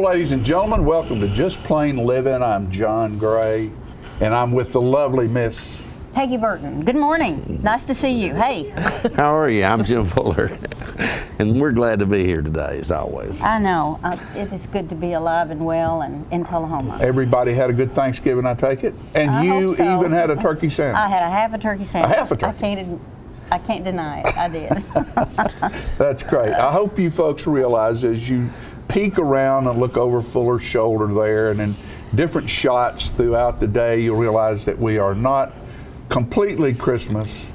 ladies and gentlemen. Welcome to Just Plain Living. I'm John Gray, and I'm with the lovely Miss Peggy Burton. Good morning. Nice to see you. Hey. How are you? I'm Jim Fuller, and we're glad to be here today, as always. I know. It is good to be alive and well and in Tullahoma. Everybody had a good Thanksgiving, I take it? And I you hope so. even had a turkey sandwich. I had a half a turkey sandwich. A half a turkey? I can't deny it. I did. That's great. I hope you folks realize as you peek around and look over Fuller's shoulder there, and in different shots throughout the day, you'll realize that we are not completely Christmas,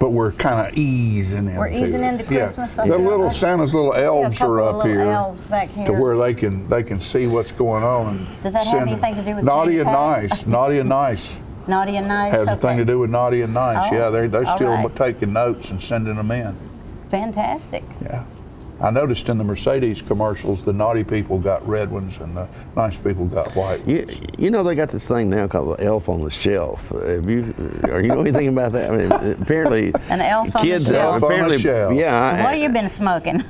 but we're kind of easing into We're easing into Christmas. Yeah. The little Santa's little elves are up here, elves back here to where they can see what's going on. And does that have anything to do with Naughty and Patty? Nice? Naughty and Nice. Naughty and Nice Has a thing to do with Naughty and Nice. Oh, Yeah, they're still right. taking notes and sending them in. Fantastic. Yeah. I noticed in the Mercedes commercials, the naughty people got red ones and the nice people got white ones. You know they got this thing now called the elf on the shelf. Are you know anything about that? I mean, apparently An elf on the kids shelf. apparently, Yeah. What have you been smoking?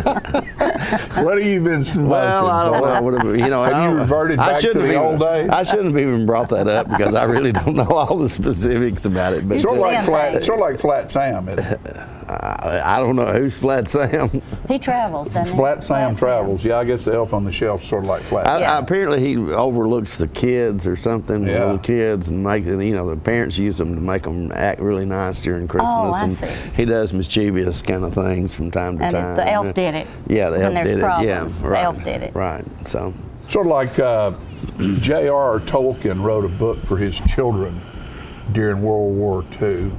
What have you been smoking? Well, I don't know. Fuller? You know, Have you reverted back to the old days? I shouldn't have even brought that up because I really don't know all the specifics about it. But You Sort of like Sam. sort of like Flat Sam. Isn't it? I don't know who's Flat Sam. He travels, doesn't he? Flat Sam travels. Yeah, I guess the elf on the shelf sort of like Flat Sam. Apparently he overlooks the kids or something, the Yeah. little kids, and the parents use them to make them act really nice during Christmas. I and see. he does mischievous kind of things from time to And time. the elf did it. Yeah, the When elf there's did problems, it. Yeah, the right. elf did it. Right. So. Sort of like J.R.R. Tolkien wrote a book for his children during World War II.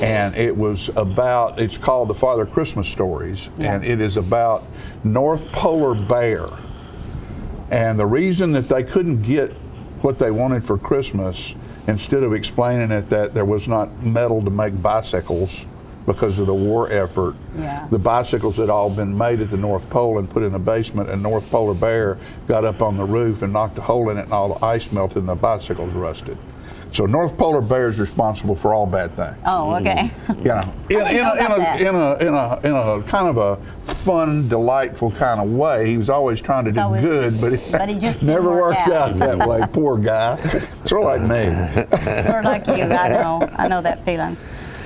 And it's called The Father Christmas Stories, and it is about North Polar Bear. And the reason that they couldn't get what they wanted for Christmas, instead of explaining it that there was not metal to make bicycles because of the war effort, the bicycles had all been made at the North Pole and put in a basement, and North Polar Bear got up on the roof and knocked a hole in it, and all the ice melted and the bicycles rusted. So North Polar Bear is responsible for all bad things. Oh, okay. You know, in a kind of a fun, delightful kind of way. He was always trying to do good, but he just didn't never work worked out. out that way. Poor guy. Sort of like me. Sort of like you. I know that feeling.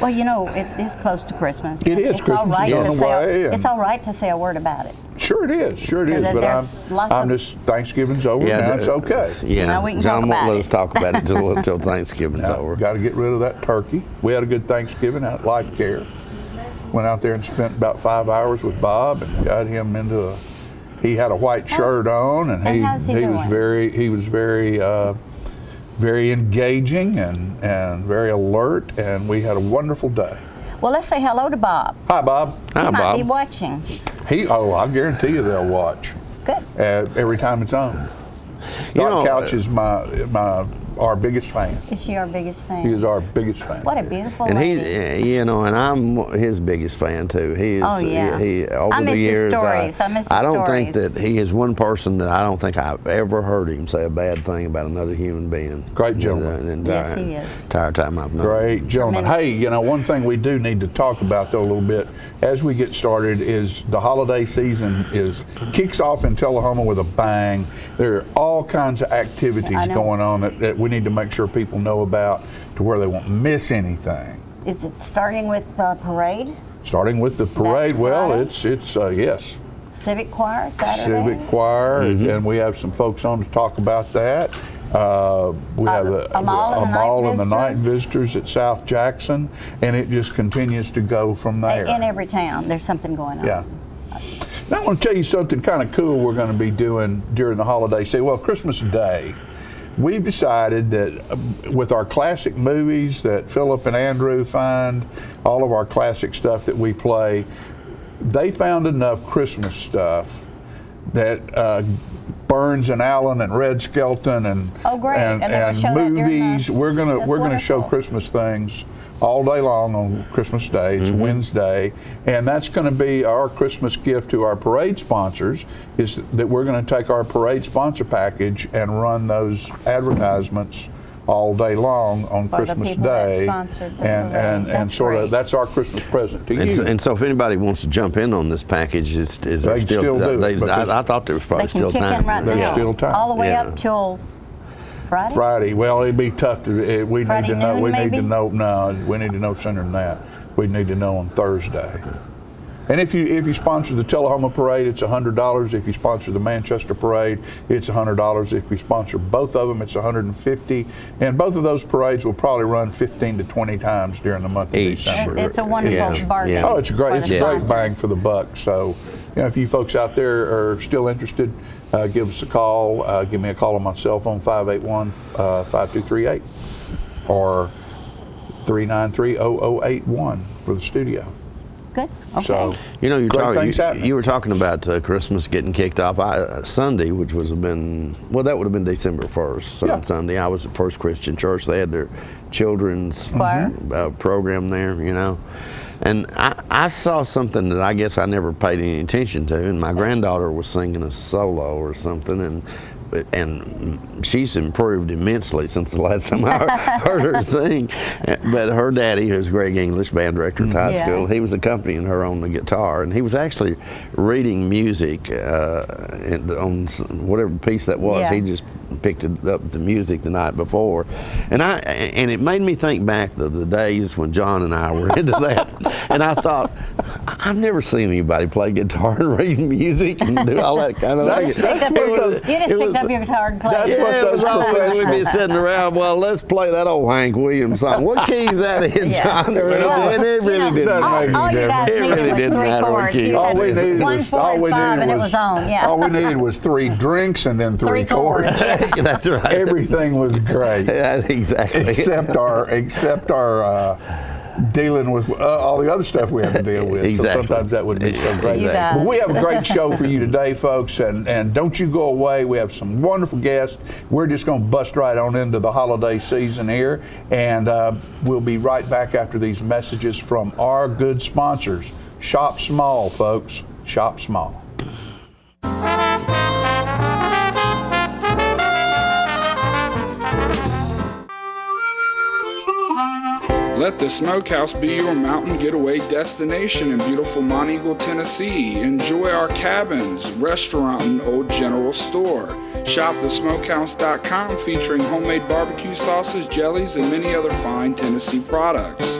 Well, you know, it is close to Christmas. It is. It's Christmas all right is on to the say. way, and- It's all right to say a word about it. Sure it is. Sure it is. Because But there's lots I'm of- just Thanksgiving's over now. It's okay. Yeah, Now we can John talk won't about let it. us talk about it until Thanksgiving's over. Got to get rid of that turkey. We had a good Thanksgiving out at Life Care. Went out there and spent about 5 hours with Bob and got him into he had a white shirt on, and how's he was doing? very engaging and very alert, and we had a wonderful day. Well, let's say hello to Bob. Hi, Bob. Hi, He might Bob. be watching. I guarantee you they'll watch Good. every time it's on. You Doc know, Couch is our biggest fan. Is she our biggest fan? He is our biggest fan. What a beautiful And lady. and I'm his biggest fan too. He is. Oh, yeah. He over I miss the his years. stories. I miss his I don't think stories. that he is one person that I don't think I've ever heard him say a bad thing about another human being. Great gentleman. Yes, he is. Entire time I've known him. Great gentleman. Tremendous. Hey, one thing we do need to talk about though a little bit as we get started is the holiday season kicks off in Tullahoma with a bang. There are all kinds of activities I know. going on that we need to make sure people know about to where they won't miss anything. Is it starting with parade? Starting with the parade, That's well, Friday? it's yes. Civic choir Saturday? Civic choir, and we have some folks on to talk about that. We have Amal and the Night Visitors at South Jackson, and it just continues to go from there. In every town, there's something going on. Yeah. Now I want to tell you something kind of cool we're going to be doing during the holiday season. Well, Christmas Day. We've decided that with our classic movies that Philip and Andrew find, all of our classic stuff that we play, they found enough Christmas stuff that Burns and Allen and Red Skelton and Oh, great. And they'll show that during movies. the- We're That's gonna show wonderful. Christmas things all day long on Christmas Day. It's Wednesday, and that's going to be our Christmas gift to our parade sponsors, is that we're going to take our parade sponsor package and run those advertisements all day long on For the Christmas people that Day, sponsored the and parade. and That's sort of great. that's our Christmas present to you. And so if anybody wants to jump in on this package, is there They can still do it, because I thought there was probably They can still kick time. in right There's now. still time. All the way Yeah. up till Friday? Friday. Well, it'd be tough to. We need Friday to know. noon, We need maybe? to know. No, we need to know sooner than that. We need to know on Thursday. And if you sponsor the Tullahoma Parade, it's $100. If you sponsor the Manchester Parade, it's $100. If you sponsor both of them, it's $150. And both of those parades will probably run 15 to 20 times during the month of Each. December. It's a wonderful Yeah. bargain. Yeah. Oh, it's a great, for it's the a great sponsors. bang for the buck. So, if you folks out there are still interested, give us a call. Give me a call on my cell phone, 581-5238, or 393-0081 for the studio. Good. Okay. So, You know, great things happening. you were talking about Christmas getting kicked off. Sunday, which that would have been December 1st, Yeah. Sunday. I was at First Christian Church. They had their children's Choir. program there, you know. And I saw something that I guess I never paid any attention to, and my granddaughter was singing a solo or something, and she's improved immensely since the last time I heard her sing. But her daddy, who's Greg English, band director at high Yeah. school, he was accompanying her on the guitar, and he was actually reading music on whatever piece that was. Yeah. He just picked up the music the night before, and it made me think back to the days when John and I were into that. And I thought, I've never seen anybody play guitar and read music and do all that kind of That's- thing. that's You what just picked up your guitar and played. That's it. what Yeah, it was those all professionals- we'd be sitting around. Well, let's play that old Hank Williams song. What key is that in, Yeah. John? It really, Well, and it you really know, didn't Doesn't matter. make all you guys It needed really was didn't three matter what chords. key. You All had we needed one, was four, all we and five, needed and it was was on. Yeah. all we needed was 3 drinks and then 3 Three chords. chords. That's right. Everything was great, Yeah, exactly. except our dealing with all the other stuff we have to deal with. Exactly. So sometimes that would be so great. You guys. But we have a great show for you today, folks, and don't you go away. We have some wonderful guests. We're just going to bust right on into the holiday season here, and we'll be right back after these messages from our good sponsors. Shop small, folks. Shop small. Let the Smokehouse be your mountain getaway destination in beautiful Monteagle, Tennessee. Enjoy our cabins, restaurant, and old general store. Shop thesmokehouse.com featuring homemade barbecue sauces, jellies, and many other fine Tennessee products.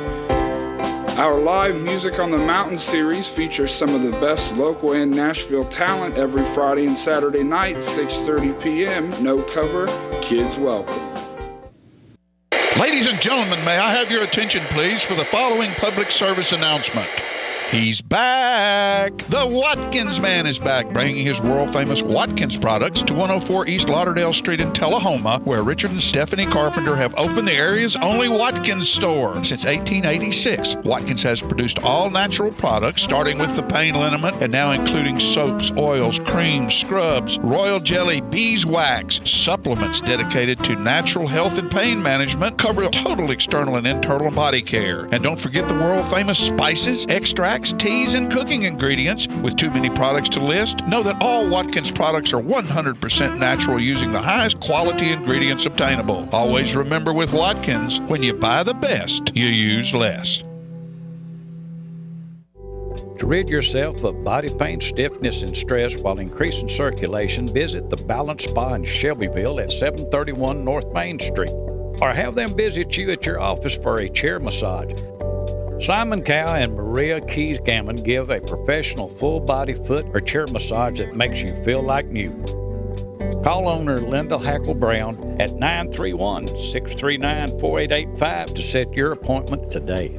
Our live Music on the Mountain series features some of the best local and Nashville talent every Friday and Saturday night, 6:30 p.m. No cover, kids welcome. Ladies and gentlemen, may I have your attention, please, for the following public service announcement. He's back! The Watkins Man is back, bringing his world-famous Watkins products to 104 East Lauderdale Street in Tullahoma, where Richard and Stephanie Carpenter have opened the area's only Watkins store. Since 1886, Watkins has produced all-natural products, starting with the pain liniment and now including soaps, oils, creams, scrubs, royal jelly, beeswax, supplements dedicated to natural health and pain management, cover total external and internal body care. And don't forget the world-famous spices, extracts, teas, and cooking ingredients. With too many products to list, know that all Watkins products are 100% natural using the highest quality ingredients obtainable. Always remember with Watkins, when you buy the best, you use less. To rid yourself of body pain, stiffness, and stress while increasing circulation, visit the Balance Spa in Shelbyville at 731 North Main Street. Or have them visit you at your office for a chair massage. Simon Cow and Maria Keys Gammon give a professional full-body foot or chair massage that makes you feel like new. Call owner Linda Hackle Brown at 931-639-4885 to set your appointment today.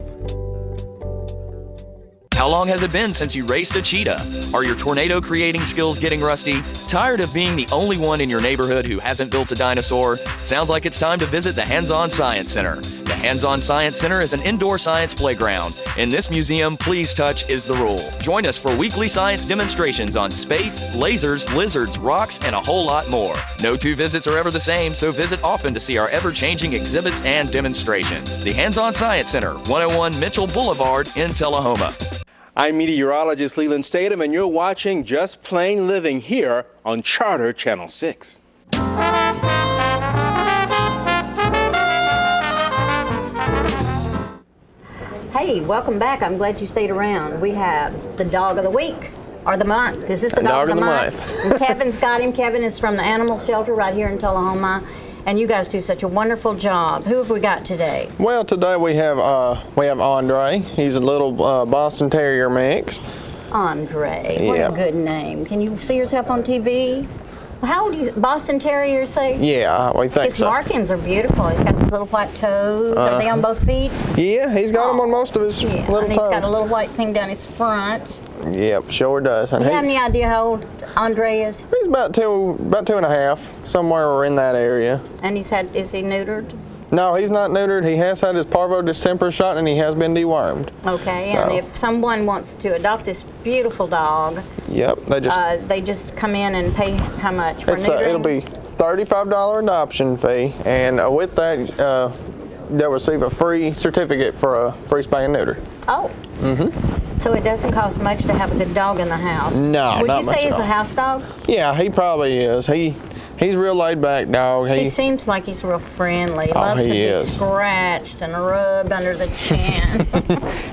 How long has it been since you raced a cheetah? Are your tornado creating skills getting rusty? Tired of being the only one in your neighborhood who hasn't built a dinosaur? Sounds like it's time to visit the Hands-On Science Center. The Hands-On Science Center is an indoor science playground. In this museum, please touch is the rule. Join us for weekly science demonstrations on space, lasers, lizards, rocks, and a whole lot more. No two visits are ever the same, so visit often to see our ever-changing exhibits and demonstrations. The Hands-On Science Center, 101 Mitchell Boulevard in Tullahoma. I'm meteorologist Leland Statham, and you're watching Just Plain Living here on Charter Channel 6. Hey, welcome back. I'm glad you stayed around. We have the dog of the week, or the month. This is the dog of the month. And Kevin's got him. Kevin is from the animal shelter right here in Tullahoma. And you guys do such a wonderful job. Who have we got today? Well, today we have Andre. He's a little Boston Terrier mix. Andre, what Yeah. a good name. Can you see yourself on TV? How old are you? Boston Terriers say? Yeah, we think His so. markings are beautiful. He's got these little white toes. Are they on both feet? Yeah, he's got them on most of his Yeah, little and he's toes. got a little white thing down his front. Yep, sure does. And Do you have he- any idea how old Andre is? he's about two and a half, somewhere in that area. And is he neutered? No, he's not neutered. He has had his parvo distemper shot, and he has been dewormed. Okay, So- and if someone wants to adopt this beautiful dog, Yep, they just come in and pay how much for neutering? it'll be $35 adoption fee, and with that, they'll receive a free certificate for a free spay and neuter. Oh. So it doesn't cost much to have a good dog in the house. No, Would not you much say at he's all. a house dog? Yeah, he probably is. He's a real laid back dog. He seems like he's real friendly. Oh, Loves he to be is. scratched and rubbed under the chin.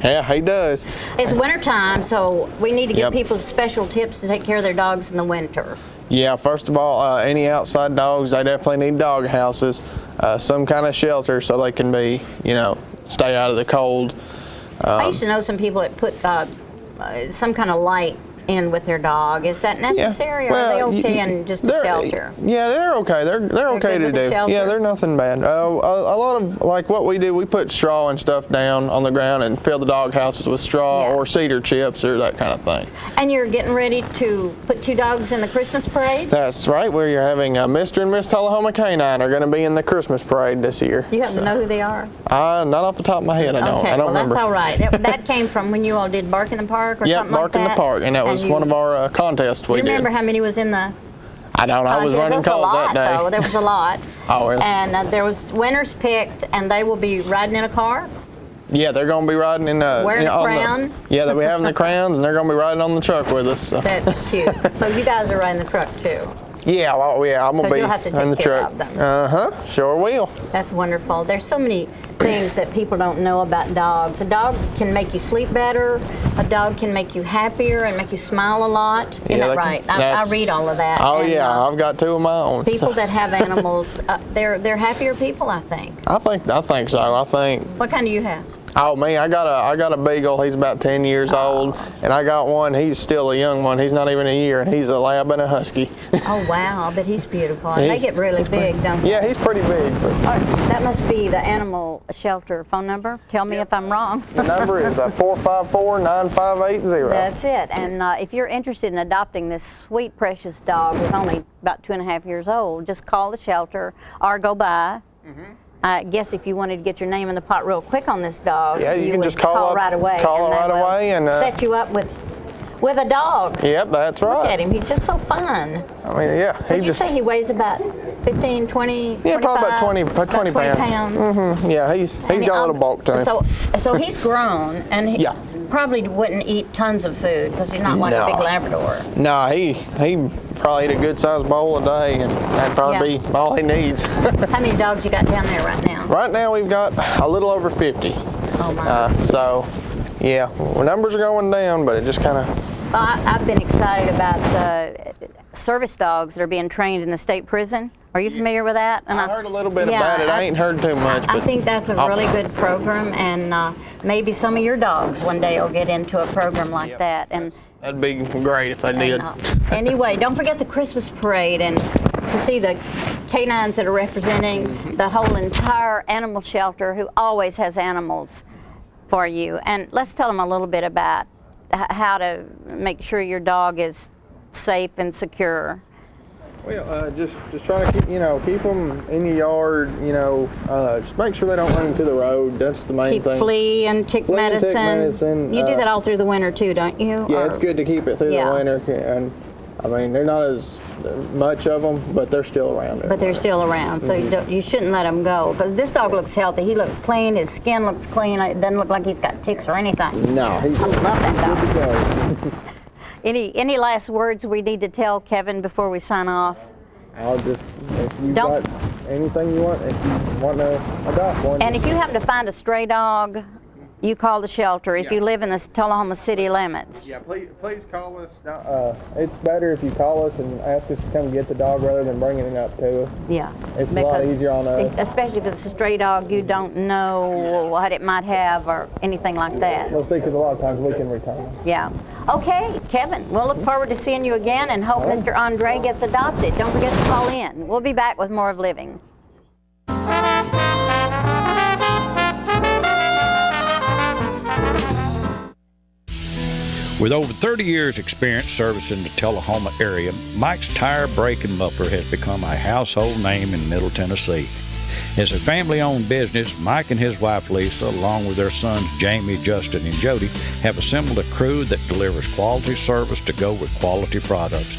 Yeah, he does. It's wintertime, so we need to give Yep. people special tips to take care of their dogs in the winter. Yeah, first of all, any outside dogs, they definitely need dog houses, some kind of shelter so they can be, stay out of the cold. I used to know some people that put some kind of light in with their dog. Is that necessary, or are they okay in just a shelter? Yeah, they're okay. They're okay good to with the do. shelter? Yeah, they're nothing bad. A lot of like what we do, we put straw and stuff down on the ground and fill the dog houses with straw Yeah. or cedar chips or that kind of thing. And you're getting ready to put 2 dogs in the Christmas parade? That's right. We're having Mr. and Miss Tullahoma Canine are going to be in the Christmas parade this year. You happen to know who they are? Not off the top of my head, I don't. Okay, I don't well, remember. that's all right. That came from when you all did Bark in the Park or Yep, something like Bark that? in the Park, and that was you- one of our contests we You did. remember how many was in the I don't know. I was contest? running There was a calls lot, that day. though. There was a lot. Oh, really? And there was winners picked, and they will be riding in a car? Yeah, they're going to be riding in Wearing a on crown? Yeah, they'll be having the crowns, and they're going to be riding on the truck with us. So. That's cute. So you guys are riding the truck, too. Yeah, I'm going to So be you'll have to in the take care truck. of them. Sure will. That's wonderful. There's so many things that people don't know about dogs. A dog can make you sleep better. A dog can make you happier and make you smile a lot. Isn't that right? I read all of that. Oh, and, yeah, I've got 2 of my own. people so. that have animals, they're happier people, I think. I think so. I think. What kind do you have? Oh, me, I got a beagle. He's about 10 years old, and I got one. He's still a young one. He's not even a year, and he's a lab and a husky. Oh, wow, but he's beautiful. And they get really big, don't they? Yeah, he's pretty big. But That must be the animal shelter phone number. Tell me if I'm wrong. the number is 454-9580. That's it. And if you're interested in adopting this sweet, precious dog who's only about 2.5 years old, just call the shelter or go by. I guess if you wanted to get your name in the pot real quick on this dog, Yeah, you can would just call up- right away. call and right they will away and, set you up with a dog. Yep, that's Look right. at him. He's just so fun. I mean, yeah, Would you say he weighs about 15, 20, Yeah, probably about 25? 20 pounds. Yeah, he's And got a little bulk to him. So he's grown, and he Yeah. probably wouldn't eat tons of food because he's not like a No. big Labrador. Nah, he probably eat a good sized bowl a day, and that'd probably be all he needs. How many dogs you got down there right now? Right now we've got a little over 50. Oh my. So, yeah, numbers are going down, but it just kind of. I've been excited about service dogs that are being trained in the state prison. Are you familiar with that? And I heard a little bit about it. I ain't heard too much. I but think that's a really good program, and maybe some of your dogs one day will get into a program like that. And that'd be great if they did. Anyway, don't forget the Christmas parade and to see the canines that are representing the whole entire animal shelter who always has animals for you. And let's tell them a little bit about how to make sure your dog is safe and secure. Well, just try to keep them in your yard. Just make sure they don't run into the road. That's the main Keep thing. flea and tick Flea and tick medicine. medicine, You do that all through the winter too, don't you? Yeah, it's good to keep it through Yeah. the winter. And I mean, they're not as much of them, but they're still around. But they're still around, so you shouldn't let them go. Because this dog looks healthy. He looks clean. His skin looks clean. It doesn't look like he's got ticks or anything. No, he's I love that dog. good to go. Any last words we need to tell Kevin before we sign off? I'll just, if you Don't- got anything you want, if you want to adopt one. And if you happen to find a stray dog, you call the shelter if Yeah. you live in the Tullahoma city limits. Yeah, please call us. It's better if you call us and ask us to come get the dog rather than bringing it up to us. Yeah. It's a lot easier on us. Especially if it's a stray dog, you don't know what it might have or anything like that. We'll see, because a lot of times we can return them. Yeah. Okay, Kevin, we'll look forward to seeing you again and hope Mr. Andre gets adopted. Don't forget to call in. We'll be back with more of Living. With over 30 years experience servicing the Tullahoma area, Mike's Tire, Brake, and Muffler has become a household name in Middle Tennessee. As a family-owned business, Mike and his wife Lisa, along with their sons Jamie, Justin, and Jody, have assembled a crew that delivers quality service to go with quality products.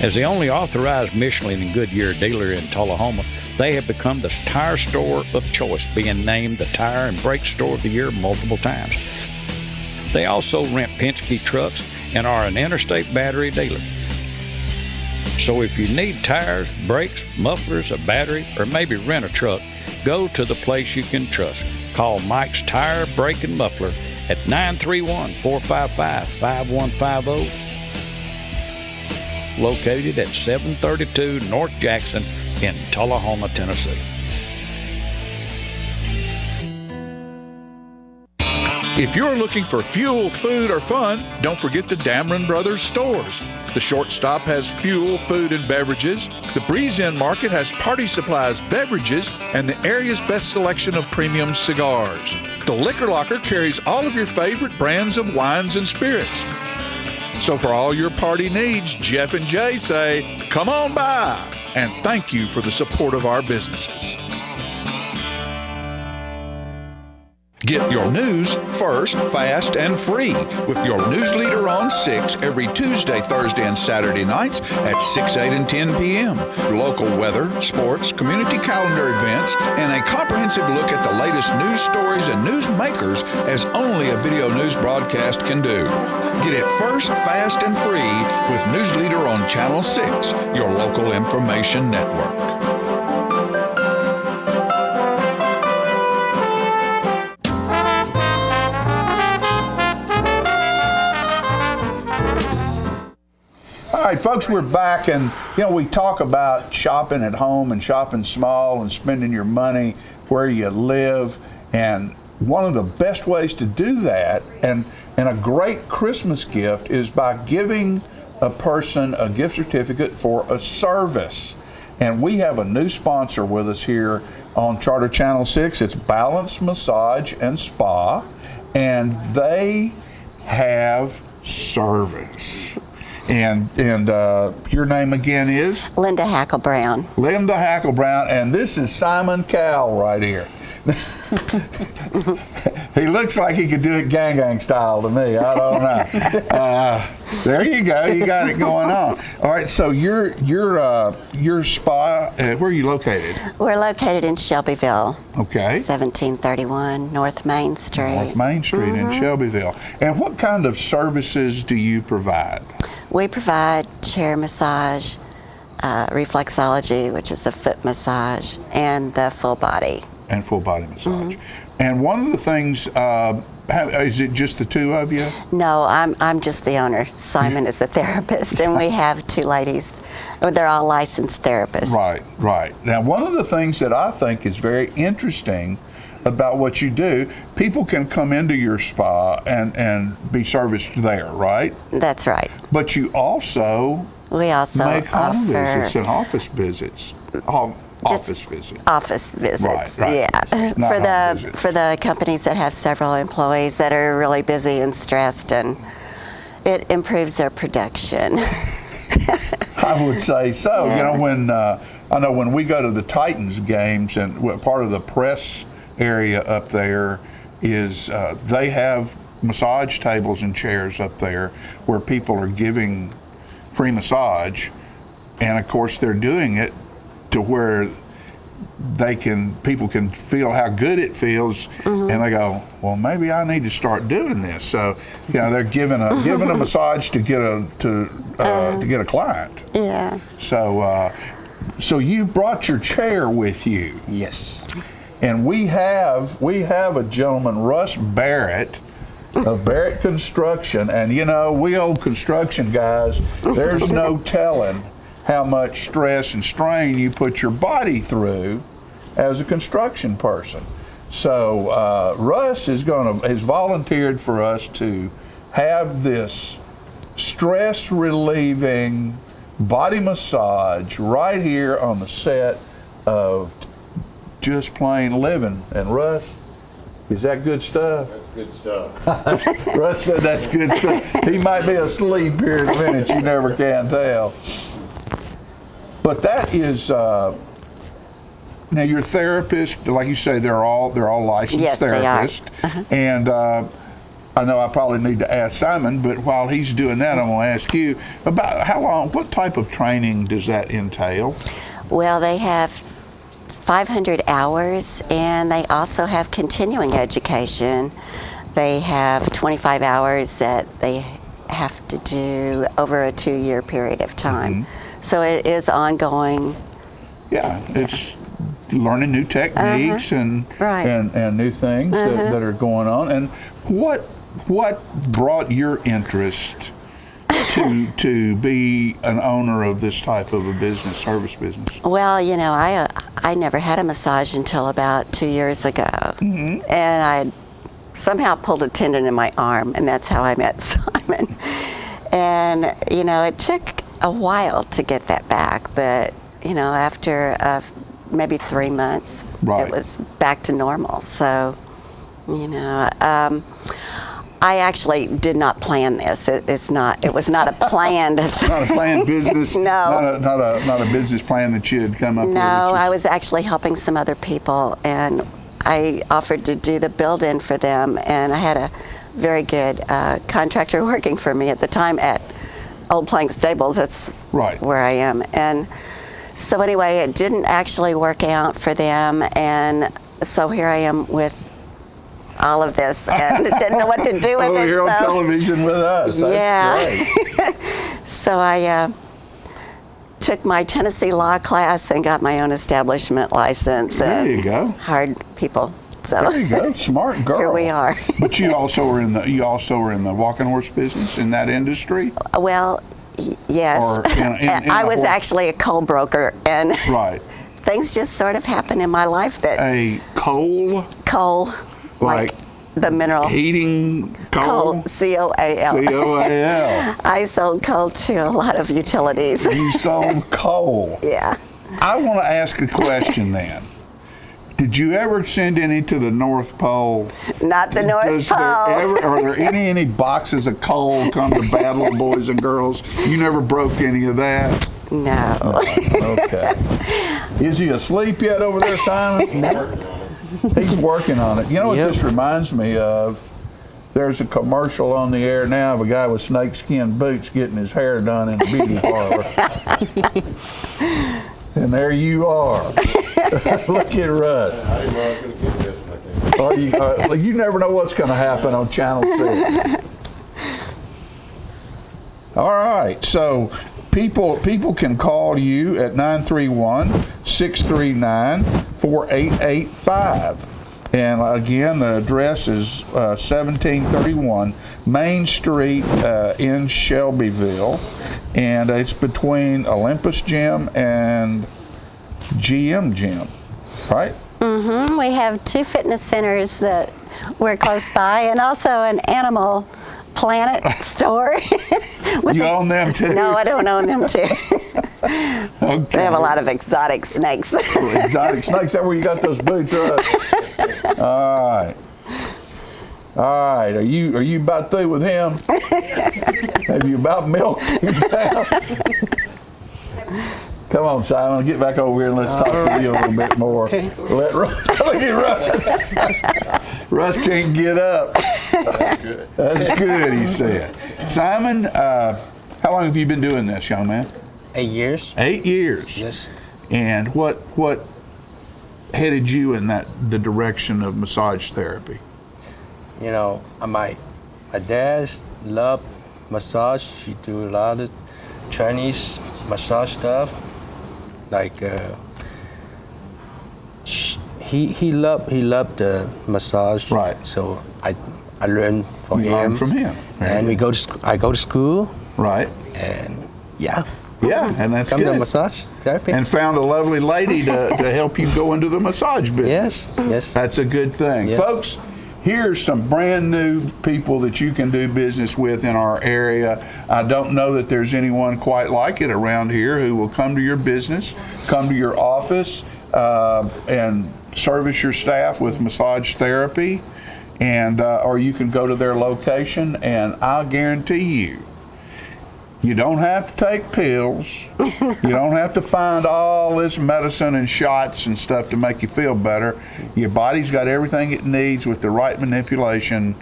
As the only authorized Michelin and Goodyear dealer in Tullahoma, they have become the tire store of choice, being named the Tire and Brake Store of the Year multiple times. They also rent Penske trucks and are an interstate battery dealer. So if you need tires, brakes, mufflers, a battery, or maybe rent a truck, go to the place you can trust. Call Mike's Tire, Brake, and Muffler at 931-455-5150. Located at 732 North Jackson in Tullahoma, Tennessee. If you're looking for fuel, food, or fun, don't forget the Dameron Brothers stores. The Shortstop has fuel, food, and beverages. The Breeze Inn Market has party supplies, beverages, and the area's best selection of premium cigars. The Liquor Locker carries all of your favorite brands of wines and spirits. So for all your party needs, Jeff and Jay say, come on by, and thank you for the support of our businesses. Get your news first, fast, and free with your news leader on 6 every Tuesday, Thursday, and Saturday nights at 6, 8, and 10 p.m. Local weather, sports, community calendar events, and a comprehensive look at the latest news stories and news makers as only a video news broadcast can do. Get it first, fast, and free with News Leader on Channel 6, your local information network. All right, folks, we're back, and we talk about shopping at home and shopping small and spending your money where you live, and one of the best ways to do that, and a great Christmas gift, is by giving a person a gift certificate for a service. And we have a new sponsor with us here on Charter Channel 6. It's Balance Massage and Spa, and they have service. And your name again is? Linda Hackle Brown. Linda Hackle Brown, and this is Simon Cowell right here. He looks like he could do it gang style to me. I don't know. There you go. You got it going on. All right. So your spa. Where are you located? We're located in Shelbyville. Okay. 1731 North Main Street. North Main Street in Shelbyville. And what kind of services do you provide? We provide chair massage, reflexology, which is a foot massage, and the full body. And full body massage. And one of the things, is it just the two of you? No, I'm just the owner. Simon is the therapist, and we have two ladies. They're all licensed therapists. Right. Now, one of the things that I think is very interesting about what you do, people can come into your spa and be serviced there, right? That's right. But you also make home visits and office visits. Office visits. Office visits. Right. Yeah. For the companies that have several employees that are really busy and stressed, and it improves their production. I would say so. Yeah. When I know when we go to the Titans games, and part of the press area up there is they have massage tables and chairs up there where people are giving free massage, and of course they're doing it to where people can feel how good it feels, and they go, well, maybe I need to start doing this. So, they're giving a massage to get a client. Yeah. So you brought your chair with you. Yes. And we have a gentleman, Russ Barrett, of Barrett Construction, and you know, we old construction guys, there's no telling how much stress and strain you put your body through as a construction person. So Russ has volunteered for us to have this stress relieving body massage right here on the set of Just Plain Living. And Russ, is that good stuff? That's good stuff. Russ said that's good stuff. He might be asleep here in a minute, you never can tell. But that is, now your therapist, like you say, they're all licensed Yes, therapists. they are. And I know I probably need to ask Simon, but while he's doing that, I'm going to ask you about how long, what type of training does that entail? Well, they have 500 hours, and they also have continuing education. They have 25 hours that they have to do over a 2-year period of time. So it is ongoing. Yeah, it's learning new techniques and new things that are going on. And what brought your interest to be an owner of this type of a business, service business? Well, you know, I never had a massage until about 2 years ago, and I somehow pulled a tendon in my arm, and that's how I met Simon. And you know, it took a while to get that back, but you know, after maybe 3 months, it was back to normal. So, you know, I actually did not plan this. It was not a planned. It's not a planned business. No. Not a business plan that you had come up with. No, I was actually helping some other people, and I offered to do the build-in for them, and I had a very good contractor working for me at the time at Old Plank Stables. That's where I am. And so anyway, it didn't actually work out for them, and so here I am with all of this and didn't know what to do with it. You're on television with us. That's great. So I took my Tennessee law class and got my own establishment license. There you go. Hired people. So there you go, smart girl. Here we are. But you also were in the walking horse business in that industry. Well, yes. Or I was actually a coal broker, and things just sort of happened in my life that coal. Like the mineral. Heating coal? C-O-A-L. C-O-A-L. I sold coal to a lot of utilities. You sold coal? Yeah. I want to ask a question then. Did you ever send any to the North Pole? Not the North Pole. Are there any boxes of coal come to Battle of Boys and Girls? You never broke any of that? No. Okay. Is he asleep yet over there, Simon? No. He's working on it. You know what this reminds me of? There's a commercial on the air now of a guy with snakeskin boots getting his hair done in a beauty parlor. And there you are. Look at Russ. You never know what's going to happen on Channel 6. All right, so people can call you at 931-639-4885. And again, the address is 1731 Main Street in Shelbyville. And it's between Olympus Gym and GM Gym, right? Mm-hmm. We have 2 fitness centers that we're close by, and also an Animal Planet store. You own them too? No, I don't own them too. Okay. They have a lot of exotic snakes. Exotic snakes? That's where you got those boots, right? All right. All right. Are you about through with him? Have you about milked him down? Come on, Simon. Get back over here and let's talk to you a little bit more. Okay. Look at Russ. Russ can't get up. That's good. That's good, he said. Simon, how long have you been doing this, young man? 8 years. 8 years. Yes. And what headed you in the direction of massage therapy? You know, my dad loved massage. She do a lot of Chinese massage stuff. Like he loved the massage. Right. So I learned from You him. learned from him. And I go to school. Right. And yeah. Yeah, and that's Come good. to massage therapist. And found a lovely lady to help you go into the massage business. Yes. That's a good thing. Yes. Folks, here's some brand new people that you can do business with in our area. I don't know that there's anyone quite like it around here who will come to your business, come to your office, and service your staff with massage therapy. And or you can go to their location, and I'll guarantee you, you don't have to take pills. You don't have to find all this medicine and shots and stuff to make you feel better. Your body's got everything it needs with the right manipulation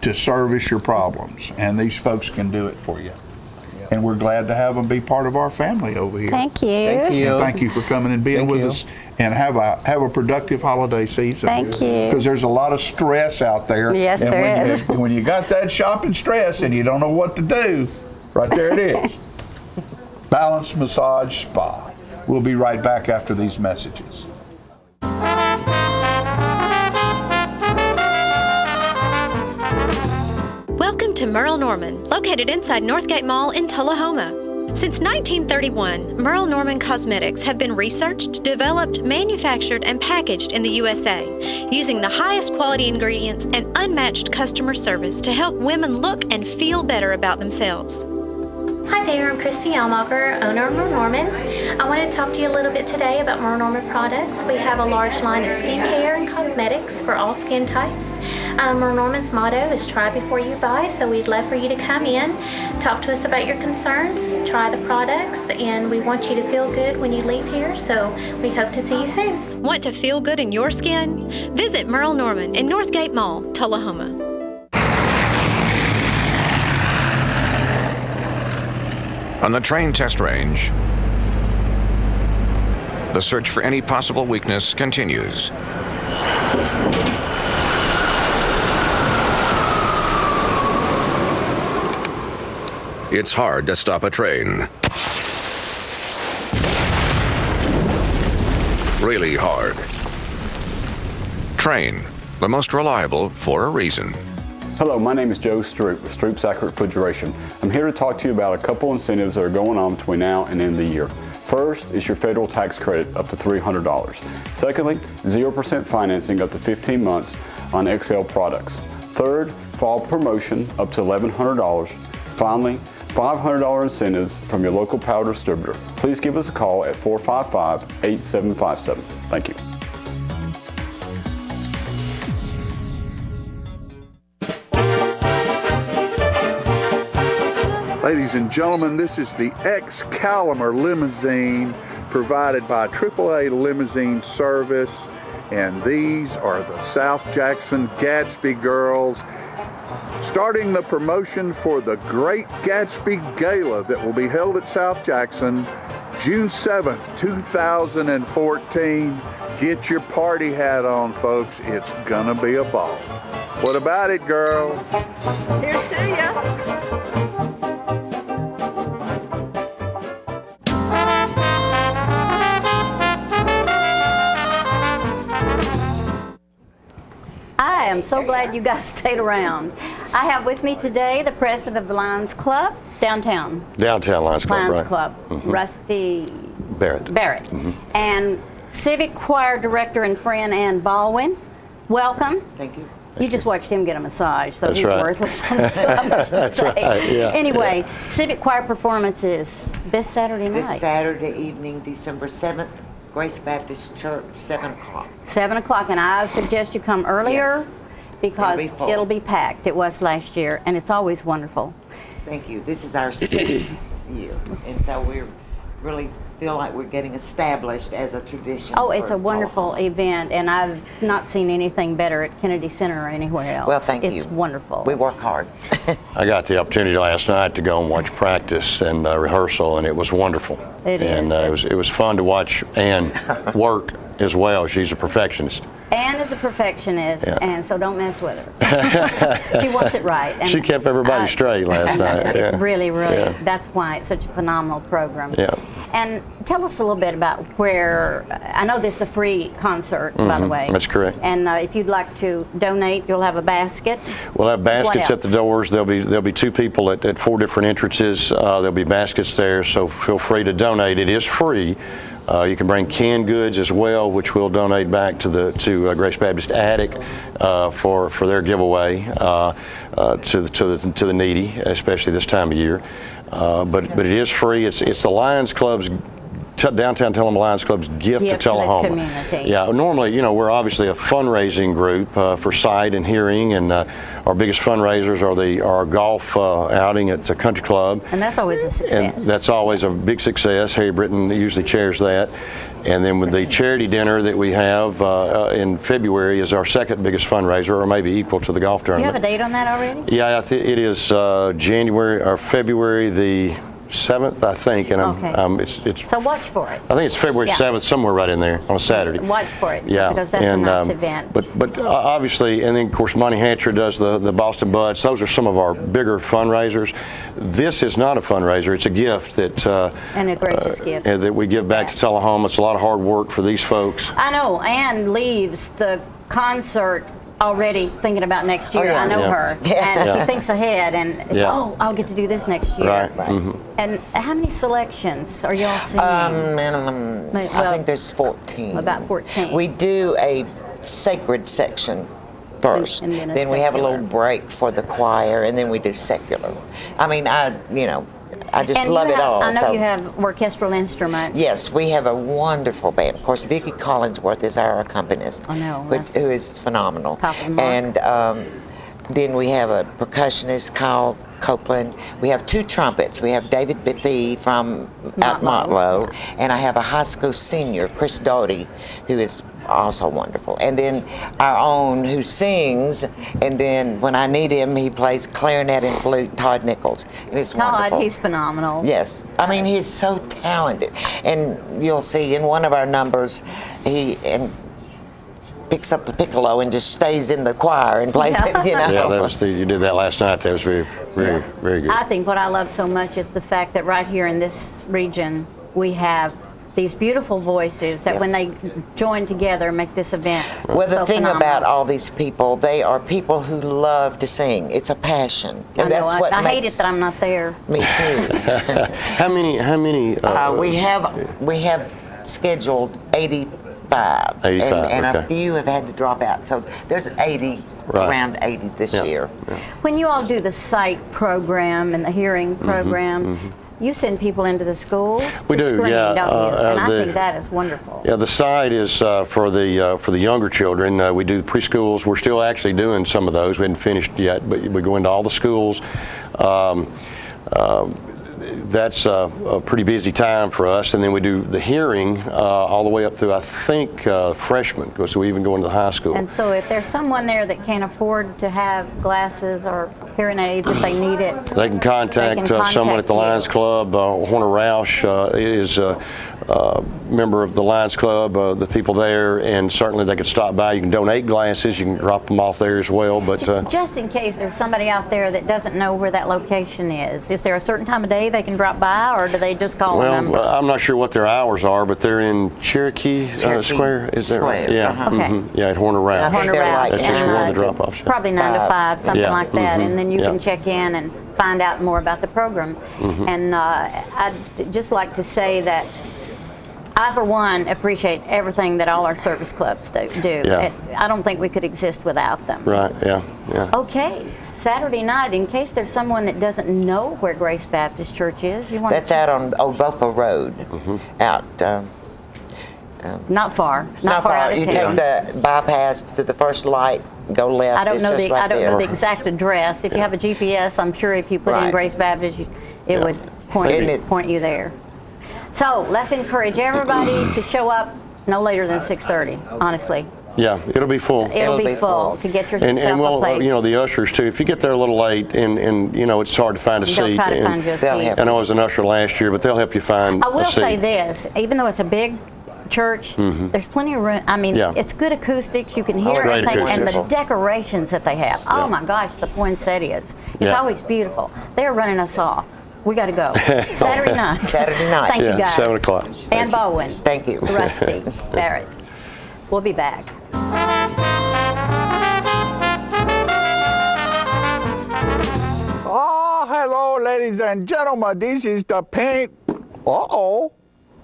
to service your problems. And these folks can do it for you. And we're glad to have them be part of our family over here. Thank you. Thank you. And thank you for coming and being Thank with you. us. And have a productive holiday season. Thank you. Because there's a lot of stress out there. Yes, and there when is. when you got that shopping stress and you don't know what to do, right there it is. Balance Massage Spa. We'll be right back after these messages. Welcome to Merle Norman, located inside Northgate Mall in Tullahoma. Since 1931, Merle Norman Cosmetics have been researched, developed, manufactured, and packaged in the USA, using the highest quality ingredients and unmatched customer service to help women look and feel better about themselves. Hi there, I'm Christy Almacher, owner of Merle Norman. I wanted to talk to you a little bit today about Merle Norman products. We have a large line of skincare and cosmetics for all skin types. Merle Norman's motto is try before you buy, so we'd love for you to come in, talk to us about your concerns, try the products, and we want you to feel good when you leave here, so we hope to see you soon. Want to feel good in your skin? Visit Merle Norman in Northgate Mall, Tullahoma. On the train test range, the search for any possible weakness continues. It's hard to stop a train. Really hard. Train, the most reliable for a reason. Hello, my name is Joe Stroop with Stroop Sacker Refrigeration. I'm here to talk to you about a couple incentives that are going on between now and the end of the year. First is your federal tax credit up to $300. Secondly, 0% financing up to 15 months on XL products. Third, fall promotion up to $1,100. Finally, $500 incentives from your local power distributor. Please give us a call at 455-8757. Thank you. Ladies and gentlemen, this is the Excalibur limousine provided by AAA Limousine Service, and these are the South Jackson Gatsby girls starting the promotion for the Great Gatsby Gala that will be held at South Jackson June 7th, 2014. Get your party hat on, folks. It's gonna be a ball. What about it, girls? Here's to you. I am so glad you guys stayed around. I have with me today the president of the Lions Club, downtown. Downtown Lions Club, Lions right. Club, Rusty Barrett. And Civic Choir Director and friend Ann Baldwin. Welcome. Thank you. You just watched him get a massage, so That's he's right. worthless. That's right, yeah. Anyway, Civic Choir performance is this Saturday night. This Saturday evening, December 7th, Grace Baptist Church, 7 o'clock. 7 o'clock, and I suggest you come earlier because It'll be full. it'll be packed. It was last year, and it's always wonderful. Thank you. This is our 6th year, and so we really feel like we're getting established as a tradition. Oh, it's for a wonderful event, and I've not seen anything better at Kennedy Center or anywhere else. Well, thank you. It's wonderful. We work hard. I got the opportunity last night to go and watch practice and rehearsal, and it was wonderful. It and is. It was fun to watch Ann work as well. She's a perfectionist. Ann is a perfectionist, Yeah. and so don't mess with her. She wants it right. And She kept everybody straight last night. Yeah. Really, Yeah. that's why it's such a phenomenal program. Yeah. And tell us a little bit about where, I know this is a free concert, by the way. That's correct. And if you'd like to donate, you'll have a basket. We'll have baskets What at the doors. There'll be 2 people at 4 different entrances. There'll be baskets there, so feel free to donate. It is free. You can bring canned goods as well, which we'll donate back to Grace Baptist Attic for their giveaway to the needy, especially this time of year. But it is free. It's the Lions Club's Downtown Tullahoma Lions Club's gift to Tullahoma. Community. Yeah, normally, we're obviously a fundraising group for sight and hearing, and our biggest fundraisers are our golf outing at the country club. And that's always a success. And that's always a big success. Harry Britton usually chairs that. And then with the charity dinner that we have in February is our second biggest fundraiser, or maybe equal to the golf Do you tournament. have a date on that already? Yeah, it is February the 7th, I think, and it's. So watch for it. I think it's February 7th, somewhere right in there on a Saturday. Watch for it. Yeah, Because that's a nice event. But obviously, and then of course Monty Hancher does the Boston Buds. Those are some of our bigger fundraisers. This is not a fundraiser; it's a gift that And a gracious gift. that we give back to Tullahoma. It's a lot of hard work for these folks. I know. Ann leaves the concert already thinking about next year. I know her. And she thinks ahead, and it's, I'll get to do this next year. Right. Mm-hmm. And how many selections are y'all seeing? I think there's 14. About 14. We do a sacred section first. And then a then we have a secular. little break for the choir, and then we do secular. I mean, I just And love you it all. I know so. you have orchestral instruments. Yes, we have a wonderful band. Of course, Vicki Collinsworth is our accompanist, I know. who is phenomenal. Top of the mark. And then we have a percussionist, Kyle Copeland. We have 2 trumpets. We have David Bethea from out Motlow, and I have a high school senior, Chris Doty, who is also wonderful. And then our own who sings, and then when I need him, he plays clarinet and flute, Todd Nichols. And it's wonderful. Todd, he's phenomenal. Yes. I mean, he's so talented. And you'll see in one of our numbers, he picks up the piccolo and just stays in the choir and plays it, Yeah, you did that last night. That was very good. I think what I love so much is the fact that right here in this region, we have these beautiful voices that when they join together make this event Well, the so thing phenomenal. about all these people, they are people who love to sing. It's a passion. I And know, that's what I hate makes it that I'm not there. me too. How many? We have scheduled 85. 85, and a okay. few have had to drop out. So there's 80, around 80 this year. When you all do the sight program and the hearing program, you send people into the schools We to do, screen, yeah. don't you? And I the- think that is wonderful. Yeah, the side is for the younger children. We do the preschools. We're still actually doing some of those. We haven't finished yet, but we go into all the schools. That's a pretty busy time for us, and then we do the hearing all the way up through, I think, freshmen, because we even go into the high school. And so if there's someone there that can't afford to have glasses or hearing aids if they need it, They can contact, someone contact at the you. Lions Club. Horner Roush is a member of the Lions Club, the people there, and certainly they could stop by. You can donate glasses. You can drop them off there as well. But just in case there's somebody out there that doesn't know where that location is there a certain time of day they can drop by, or do they just call a number? well, I'm not sure what their hours are, but they're in Cherokee Square. Is that right? Square, Yeah, Okay. Yeah, at Horner Roush. I think they're like That's just one of the drop-offs. Probably 9 to 5, something Yeah, like that, and then you yeah. can check in and find out more about the program. And I'd just like to say that I, for one, appreciate everything that all our service clubs do. Yeah. I don't think we could exist without them. Right, yeah. Okay, Saturday night, in case there's someone that doesn't know where Grace Baptist Church is, you want That's out on Old Boca Road, out. Not far. Not far out of You town. take the bypass to the first light, go left. I don't it's know just the right I don't there. know the exact address. If you have a GPS, I'm sure if you put in Right. Grace Baptist, it would point you there. So let's encourage everybody to show up no later than 6:30. Honestly, Yeah, it'll be full. it'll be full to get yourself And a we'll, place. the ushers too. If you get there a little late and it's hard to find a They'll seat. try to and find you a They'll seat. help I know I was an usher last year, but they'll help you find I will a seat. say this: even though it's a big church, there's plenty of room. I mean, Yeah. it's good acoustics. You can hear great everything, and the acoustics. decorations that they have. Oh my gosh, the poinsettias! It's Yeah. always beautiful. They're running us off. We got to go. Saturday night. Saturday night. Thank you, guys. 7 o'clock. And Baldwin. Thank you. Rusty Barrett. We'll be back. Oh, hello, ladies and gentlemen. This is the paint. Uh-oh.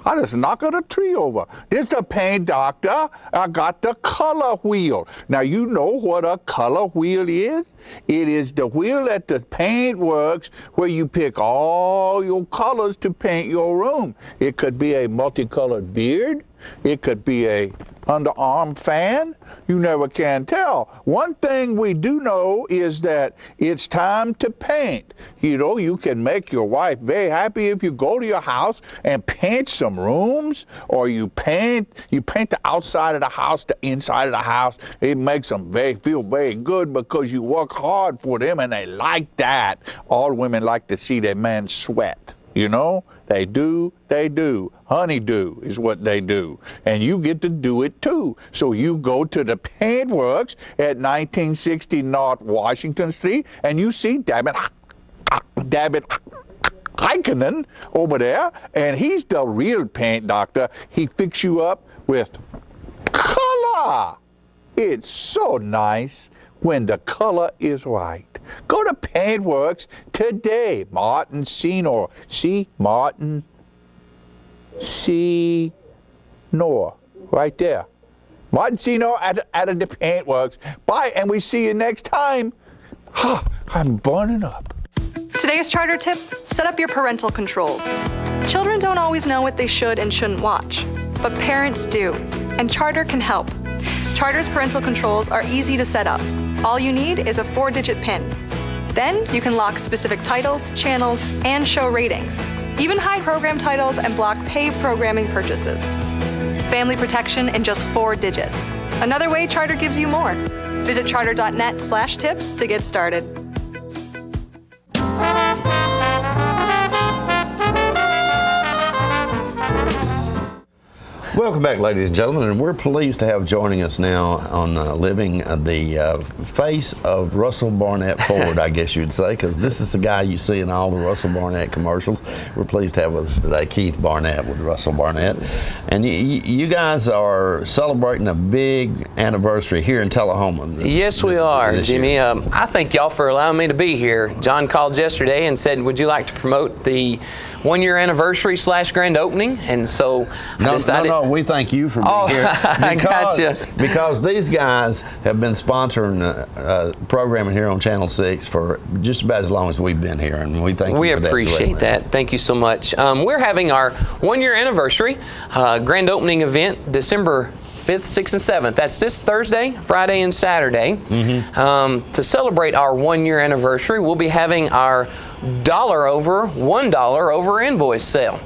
I just knocked a tree over. This is the paint doctor. I got the color wheel. Now, you know what a color wheel is? It is the wheel at the paint works where you pick all your colors to paint your room. It could be a multicolored beard. It could be a underarm fan. You never can tell. One thing we do know is that it's time to paint. You know, you can make your wife very happy if you go to your house and paint some rooms, or you paint the outside of the house, the inside of the house. It makes them feel very good because you work hard for them and they like that. All women like to see their man sweat. You know, they do. Honeydew is what they do. And you get to do it too. So you go to the Paint Works at 1960 North Washington Street and you see David Ikonen over there, and he's the real paint doctor. He fixes you up with color. It's so nice when the color is right. Go to Paintworks today. Martin Senor. See? Martin Senor. Right there. Martin Senor at the Paintworks. Bye, and we see you next time. I'm burning up. Today's Charter tip, set up your parental controls. Children don't always know what they should and shouldn't watch, but parents do, and Charter can help. Charter's parental controls are easy to set up. All you need is a 4-digit PIN. Then you can lock specific titles, channels, and show ratings. Even hide program titles and block paid programming purchases. Family protection in just 4 digits. Another way Charter gives you more. Visit charter.net/tips to get started. Welcome back, ladies and gentlemen, and we're pleased to have joining us now on living the face of Russell Barnett Ford, I guess you'd say, because this is the guy you see in all the Russell Barnett commercials. We're pleased to have with us today Keith Barnett with Russell Barnett. And you guys are celebrating a big anniversary here in Tullahoma. Yes, we are, Jimmy. I thank y'all for allowing me to be here. John called yesterday and said, would you like to promote the 1-year anniversary / grand opening? And so I decided... No, we thank you for being here. I gotcha. Because these guys have been sponsoring programming here on Channel 6 for just about as long as we've been here, and we thank you for that. We appreciate that. Thank you so much. We're having our 1-year anniversary grand opening event December 5th, 6th, and 7th. That's this Thursday, Friday, and Saturday. To celebrate our 1-year anniversary, we'll be having our $1 over invoice sale.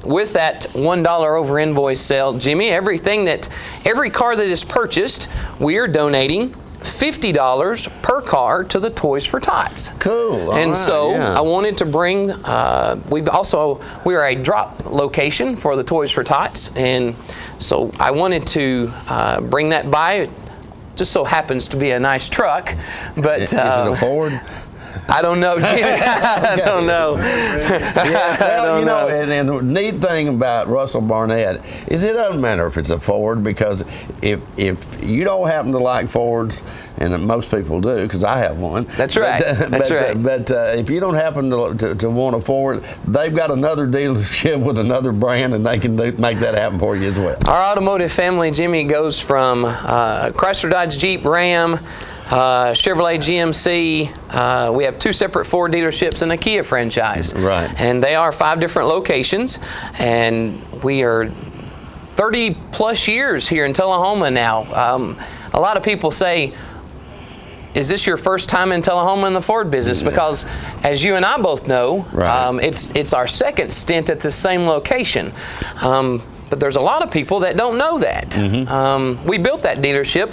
With that $1 over invoice sale, Jimmy, every car that is purchased, we are donating $50 per car to the Toys for Tots. Cool. I wanted to bring, we are a drop location for the Toys for Tots, and so I wanted to bring that by. It just so happens to be a nice truck, but is it a Ford? I don't know, Jimmy. I don't know. Well, know. And the neat thing about Russell Barnett is it doesn't matter if it's a Ford, because if you don't happen to like Fords, and most people do, because I have one. That's right. That's right. But if you don't happen to want a Ford, they've got another dealership with another brand, and they can make that happen for you as well. Our automotive family, Jimmy, goes from Chrysler, Dodge, Jeep, Ram, Chevrolet, GMC. We have 2 separate Ford dealerships and a Kia franchise. Right. And they are 5 different locations, and we are 30 plus years here in Tullahoma now. A lot of people say, is this your first time in Tullahoma in the Ford business? Because as you and I both know, it's our second stint at the same location. But there's a lot of people that don't know that. We built that dealership.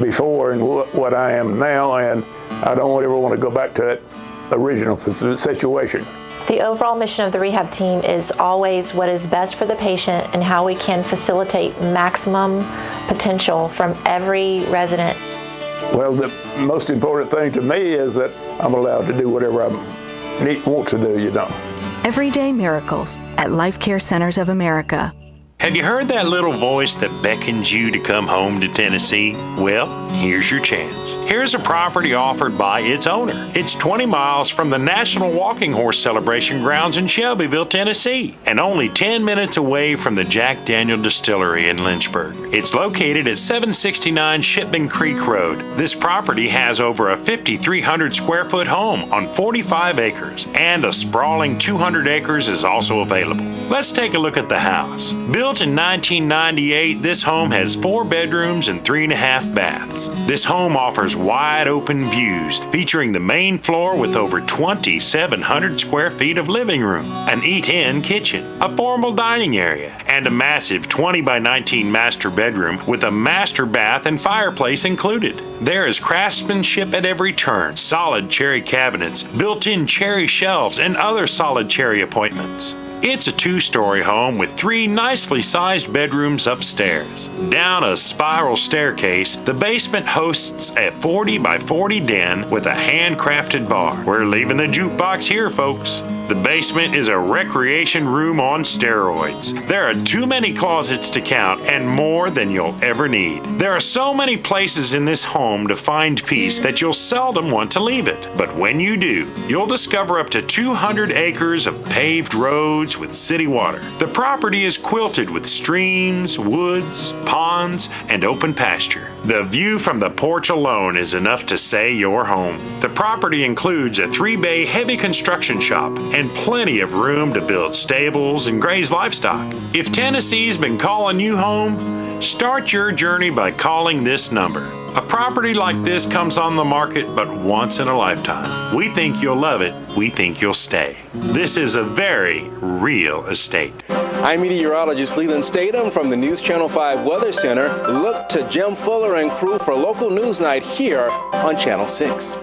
before and what I am now, and I don't ever want to go back to that original situation. The overall mission of the rehab team is always what is best for the patient and how we can facilitate maximum potential from every resident. Well, the most important thing to me is that I'm allowed to do whatever I want to do, you know. Everyday miracles at Life Care Centers of America. Have you heard that little voice that beckons you to come home to Tennessee? Well, here's your chance. Here's a property offered by its owner. It's 20 miles from the National Walking Horse Celebration grounds in Shelbyville, Tennessee, and only 10 minutes away from the Jack Daniel Distillery in Lynchburg. It's located at 769 Shipman Creek Road. This property has over a 5,300 square foot home on 45 acres, and a sprawling 200 acres is also available. Let's take a look at the house. Built in 1998, this home has 4 bedrooms and 3.5 baths. This home offers wide open views, featuring the main floor with over 2,700 square feet of living room, an eat-in kitchen, a formal dining area, and a massive 20 by 19 master bedroom with a master bath and fireplace included. There is craftsmanship at every turn, solid cherry cabinets, built-in cherry shelves, and other solid cherry appointments. It's a 2-story home with 3 nicely sized bedrooms upstairs. Down a spiral staircase, the basement hosts a 40 by 40 den with a handcrafted bar. We're leaving the jukebox here, folks. The basement is a recreation room on steroids. There are too many closets to count and more than you'll ever need. There are so many places in this home to find peace that you'll seldom want to leave it. But when you do, you'll discover up to 200 acres of paved roads with city water. The property is quilted with streams, woods, ponds, and open pasture. The view from the porch alone is enough to say you're home. The property includes a 3-bay heavy construction shop and plenty of room to build stables and graze livestock. If Tennessee's been calling you home, start your journey by calling this number. A property like this comes on the market but once in a lifetime. We think you'll love it. We think you'll stay. This is a very real estate. I'm meteorologist Leland Statham from the News Channel 5 Weather Center. Look to Jim Fuller and crew for local news night here on Channel 6.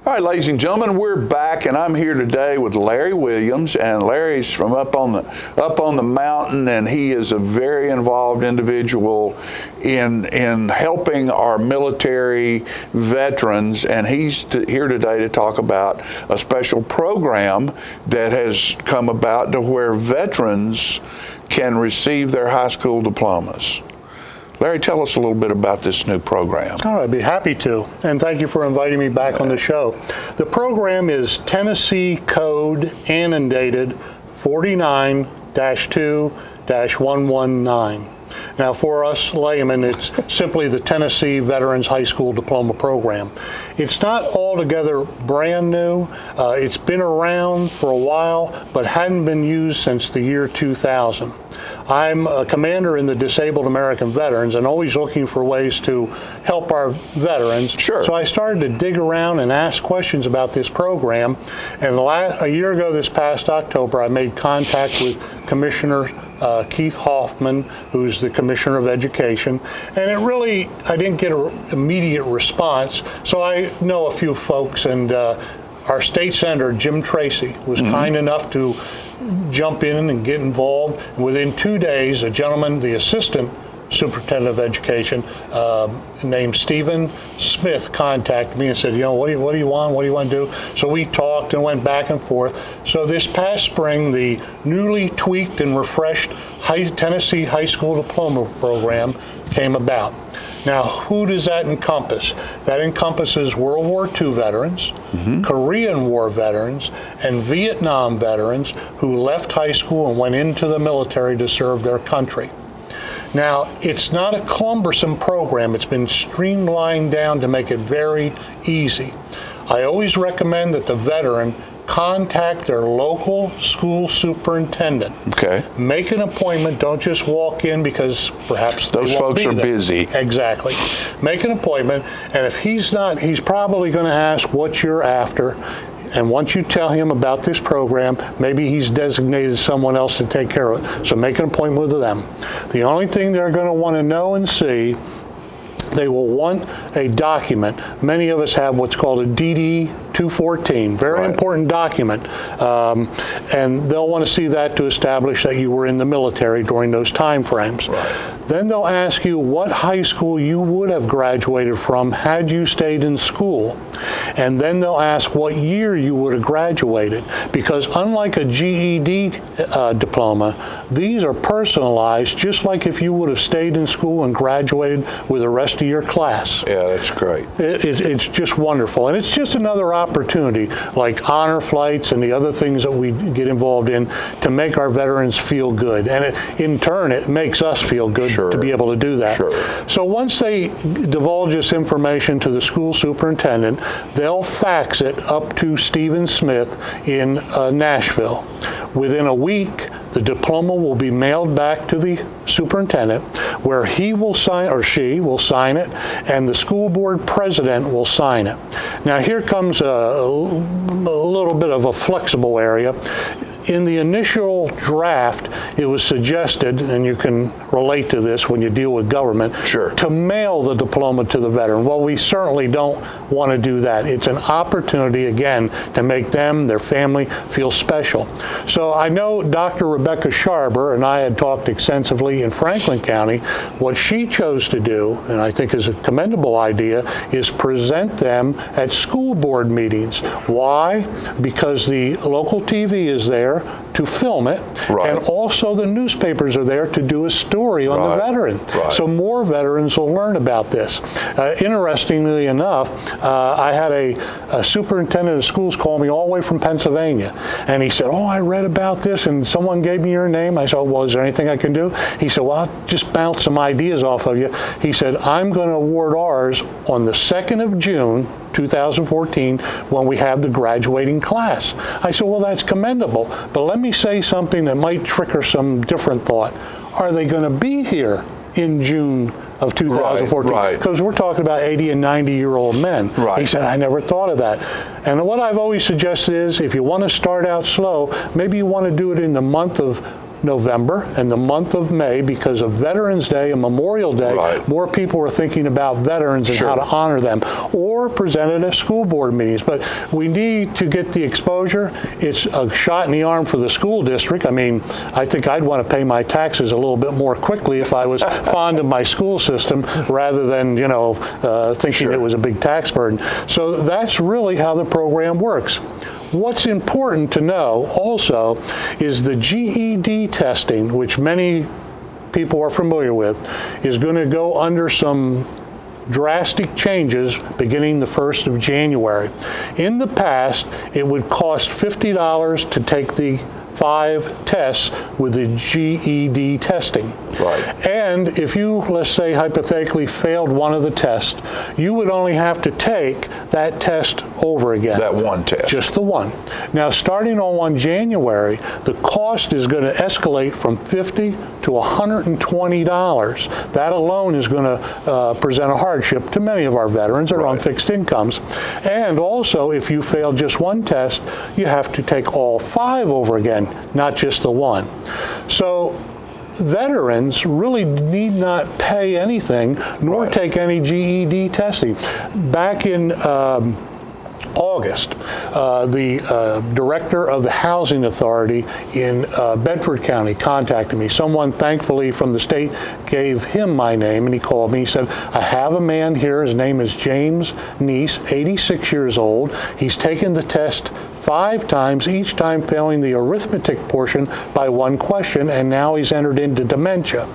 All right, ladies and gentlemen, we're back, and I'm here today with Larry Williams, and Larry's from up on the mountain, and he is a very involved individual in helping our military veterans, and he's here today to talk about a special program that has come about to where veterans can receive their high school diplomas. Larry, tell us a little bit about this new program. All right, I'd be happy to, and thank you for inviting me back on the show. The program is Tennessee Code annotated 49-2-119. Now, for us laymen, it's simply the Tennessee Veterans High School Diploma Program. It's not altogether brand new. It's been around for a while, but hadn't been used since the year 2000. I'm a commander in the Disabled American Veterans and always looking for ways to help our veterans. Sure. So I started to dig around and ask questions about this program. And a year ago, this past October, I made contact with Commissioner Keith Hoffman, who's the Commissioner of Education. And I didn't get an immediate response. So I know a few folks, and our state senator, Jim Tracy, was kind enough to jump in and get involved. And within 2 days, a gentleman, the assistant superintendent of education, named Stephen Smith, contacted me and said, what do you want? What do you want to do? So we talked and went back and forth. So this past spring, the newly tweaked and refreshed Tennessee High School Diploma Program came about. Now, who does that encompass? That encompasses World War II veterans, Korean War veterans, and Vietnam veterans who left high school and went into the military to serve their country. Now, it's not a cumbersome program. It's been streamlined down to make it very easy. I always recommend that the veteran contact their local school superintendent. Okay. Make an appointment. Don't just walk in because perhaps those folks are busy. Exactly. Make an appointment, and if he's not, he's probably going to ask what you're after. And once you tell him about this program, maybe he's designated someone else to take care of it. So make an appointment with them. The only thing they're going to want to know and see, they will want a document. Many of us have what's called a DD-214, very important document. And they'll want to see that to establish that you were in the military during those time frames. Then they'll ask you what high school you would have graduated from had you stayed in school. And then they'll ask what year you would have graduated. Because unlike a GED diploma, these are personalized, just like if you would have stayed in school and graduated with the rest of your class. Yeah, that's great. It's just wonderful. And it's just another opportunity, like honor flights and the other things that we get involved in, to make our veterans feel good. And in turn, it makes us feel good to be able to do that. So once they divulge this information to the school superintendent, they'll fax it up to Stephen Smith in Nashville. Within a week, the diploma will be mailed back to the superintendent, where he will sign, or she will sign it, and the school board president will sign it. Now here comes a little bit of a flexible area. In the initial draft, it was suggested, and you can relate to this when you deal with government, to mail the diploma to the veteran. Well, we certainly don't want to do that. It's an opportunity, again, to make them, their family, feel special. So I know Dr. Rebecca Sharber and I had talked extensively in Franklin County. What she chose to do, and I think is a commendable idea, is present them at school board meetings. Why? Because the local TV is there to film it, and also the newspapers are there to do a story on the veteran. So more veterans will learn about this. Interestingly enough, I had a superintendent of schools call me all the way from Pennsylvania, and he said, "Oh, I read about this and someone gave me your name." I said, "Well, is there anything I can do?" He said, "Well, I'll just bounce some ideas off of you." He said, "I'm going to award ours on the 2nd of June 2014 when we have the graduating class." I said, "Well, that's commendable, but let me say something that might trigger some different thought. Are they going to be here in June of 2014? Because we're talking about 80 and 90-year-old men." He said, "I never thought of that." And what I've always suggested is, if you want to start out slow, maybe you want to do it in the month of November and the month of May, because of Veterans Day and Memorial Day, more people are thinking about veterans and how to honor them, or present it at school board meetings. But we need to get the exposure. It's a shot in the arm for the school district. I mean, I think I'd want to pay my taxes a little bit more quickly if I was fond of my school system, rather than, you know, thinking it was a big tax burden. So that's really how the program works. What's important to know also is the GED testing, which many people are familiar with, is going to go under some drastic changes beginning the 1st of January. In the past, it would cost $50 to take the 5 tests with the GED testing. And if you, let's say, hypothetically failed one of the tests, you would only have to take that test over again. That one test. Just the one. Now, starting on 1 January, the cost is going to escalate from $50 to $120. That alone is going to present a hardship to many of our veterans that are on fixed incomes. And also, if you fail just one test, you have to take all 5 over again, not just the one. So veterans really need not pay anything, nor take any GED testing. Back in August, the director of the Housing Authority in Bedford County contacted me. Someone, thankfully, from the state gave him my name, and he called me. He said, "I have a man here. His name is James Neese, 86 years old. He's taken the test 5 times, each time failing the arithmetic portion by 1 question, and now he's entered into dementia."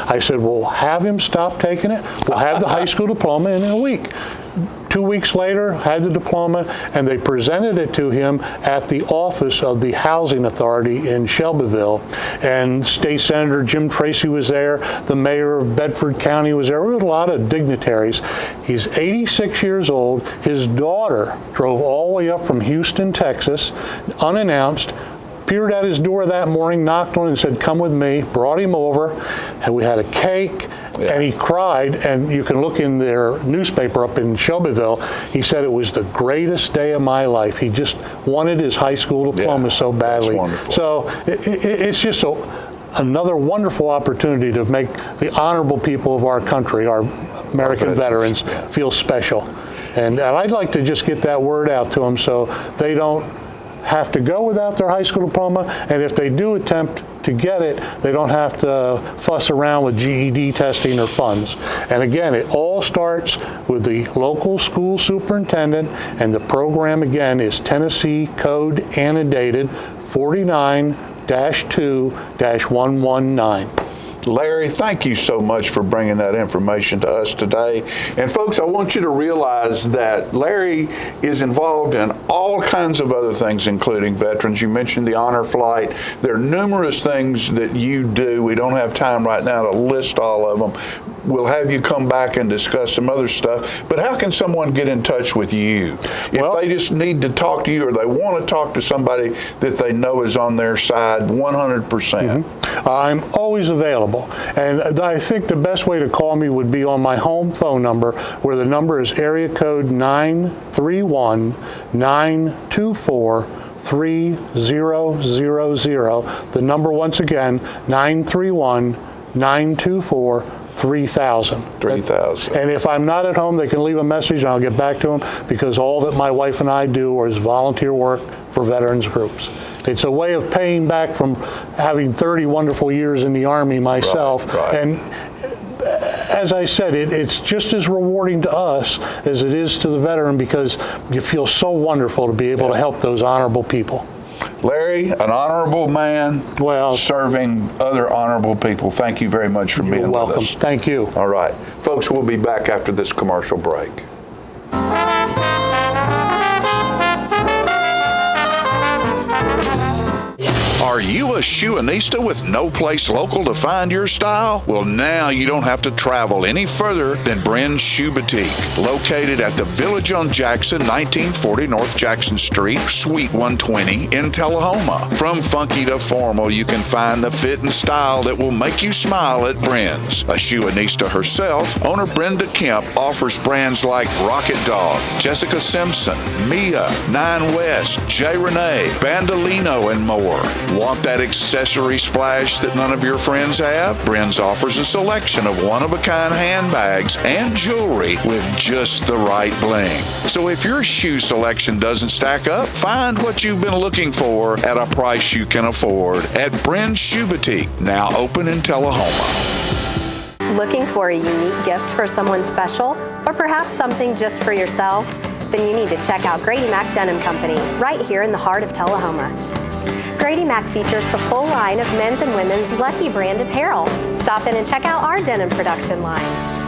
I said, "Well, have him stop taking it. We'll have the high school diploma in a week." 2 weeks later, had the diploma, and they presented it to him at the office of the Housing Authority in Shelbyville. And State Senator Jim Tracy was there. The mayor of Bedford County was there. There were a lot of dignitaries. He's 86 years old. His daughter drove all the way up from Houston, Texas, unannounced, appeared at his door that morning, knocked on it and said, "Come with me," brought him over, and we had a cake, And he cried, and you can look in their newspaper up in Shelbyville. He said it was the greatest day of my life. He just wanted his high school diploma so badly. So it's just another wonderful opportunity to make the honorable people of our country, our American veterans, feel special. And I'd like to just get that word out to them so they don't have to go without their high school diploma, and if they do attempt to get it, they don't have to fuss around with GED testing or funds. And again, it all starts with the local school superintendent, and the program again is Tennessee Code Annotated 49-2-119. Larry, thank you so much for bringing that information to us today. And folks, I want you to realize that Larry is involved in all kinds of other things, including veterans. You mentioned the honor flight. There are numerous things that you do. We don't have time right now to list all of them. We'll have you come back and discuss some other stuff. But how can someone get in touch with you? If they just need to talk to you or they want to talk to somebody that they know is on their side 100%. I'm always available. And I think the best way to call me would be on my home phone number, where the number is area code 931-924-3000. The number once again, 931-924-3000. 3000. And if I'm not at home, they can leave a message and I'll get back to them, because all that my wife and I do is volunteer work for veterans groups. It's a way of paying back from having 30 wonderful years in the Army myself. And as I said, it's just as rewarding to us as it is to the veteran, because you feel so wonderful to be able to help those honorable people. Larry, an honorable man, serving other honorable people. Thank you very much for being with us. Thank you. All right. Folks, we'll be back after this commercial break. Are you a shoeanista with no place local to find your style? Well, now you don't have to travel any further than Bren's Shoe Boutique, located at the Village on Jackson, 1940 North Jackson Street, Suite 120 in Tullahoma. From funky to formal, you can find the fit and style that will make you smile at Bren's. A shoeanista herself, owner Brenda Kemp offers brands like Rocket Dog, Jessica Simpson, Mia, Nine West, J. Renee, Bandolino, and more. Want that accessory splash that none of your friends have? Bren's offers a selection of one-of-a-kind handbags and jewelry with just the right bling. So if your shoe selection doesn't stack up, find what you've been looking for at a price you can afford at Bren's Shoe Boutique, now open in Tullahoma. Looking for a unique gift for someone special, or perhaps something just for yourself? Then you need to check out Grady Mac Denim Company, right here in the heart of Tullahoma. Grady Mac features the full line of men's and women's Lucky brand apparel. Stop in and check out our denim production line.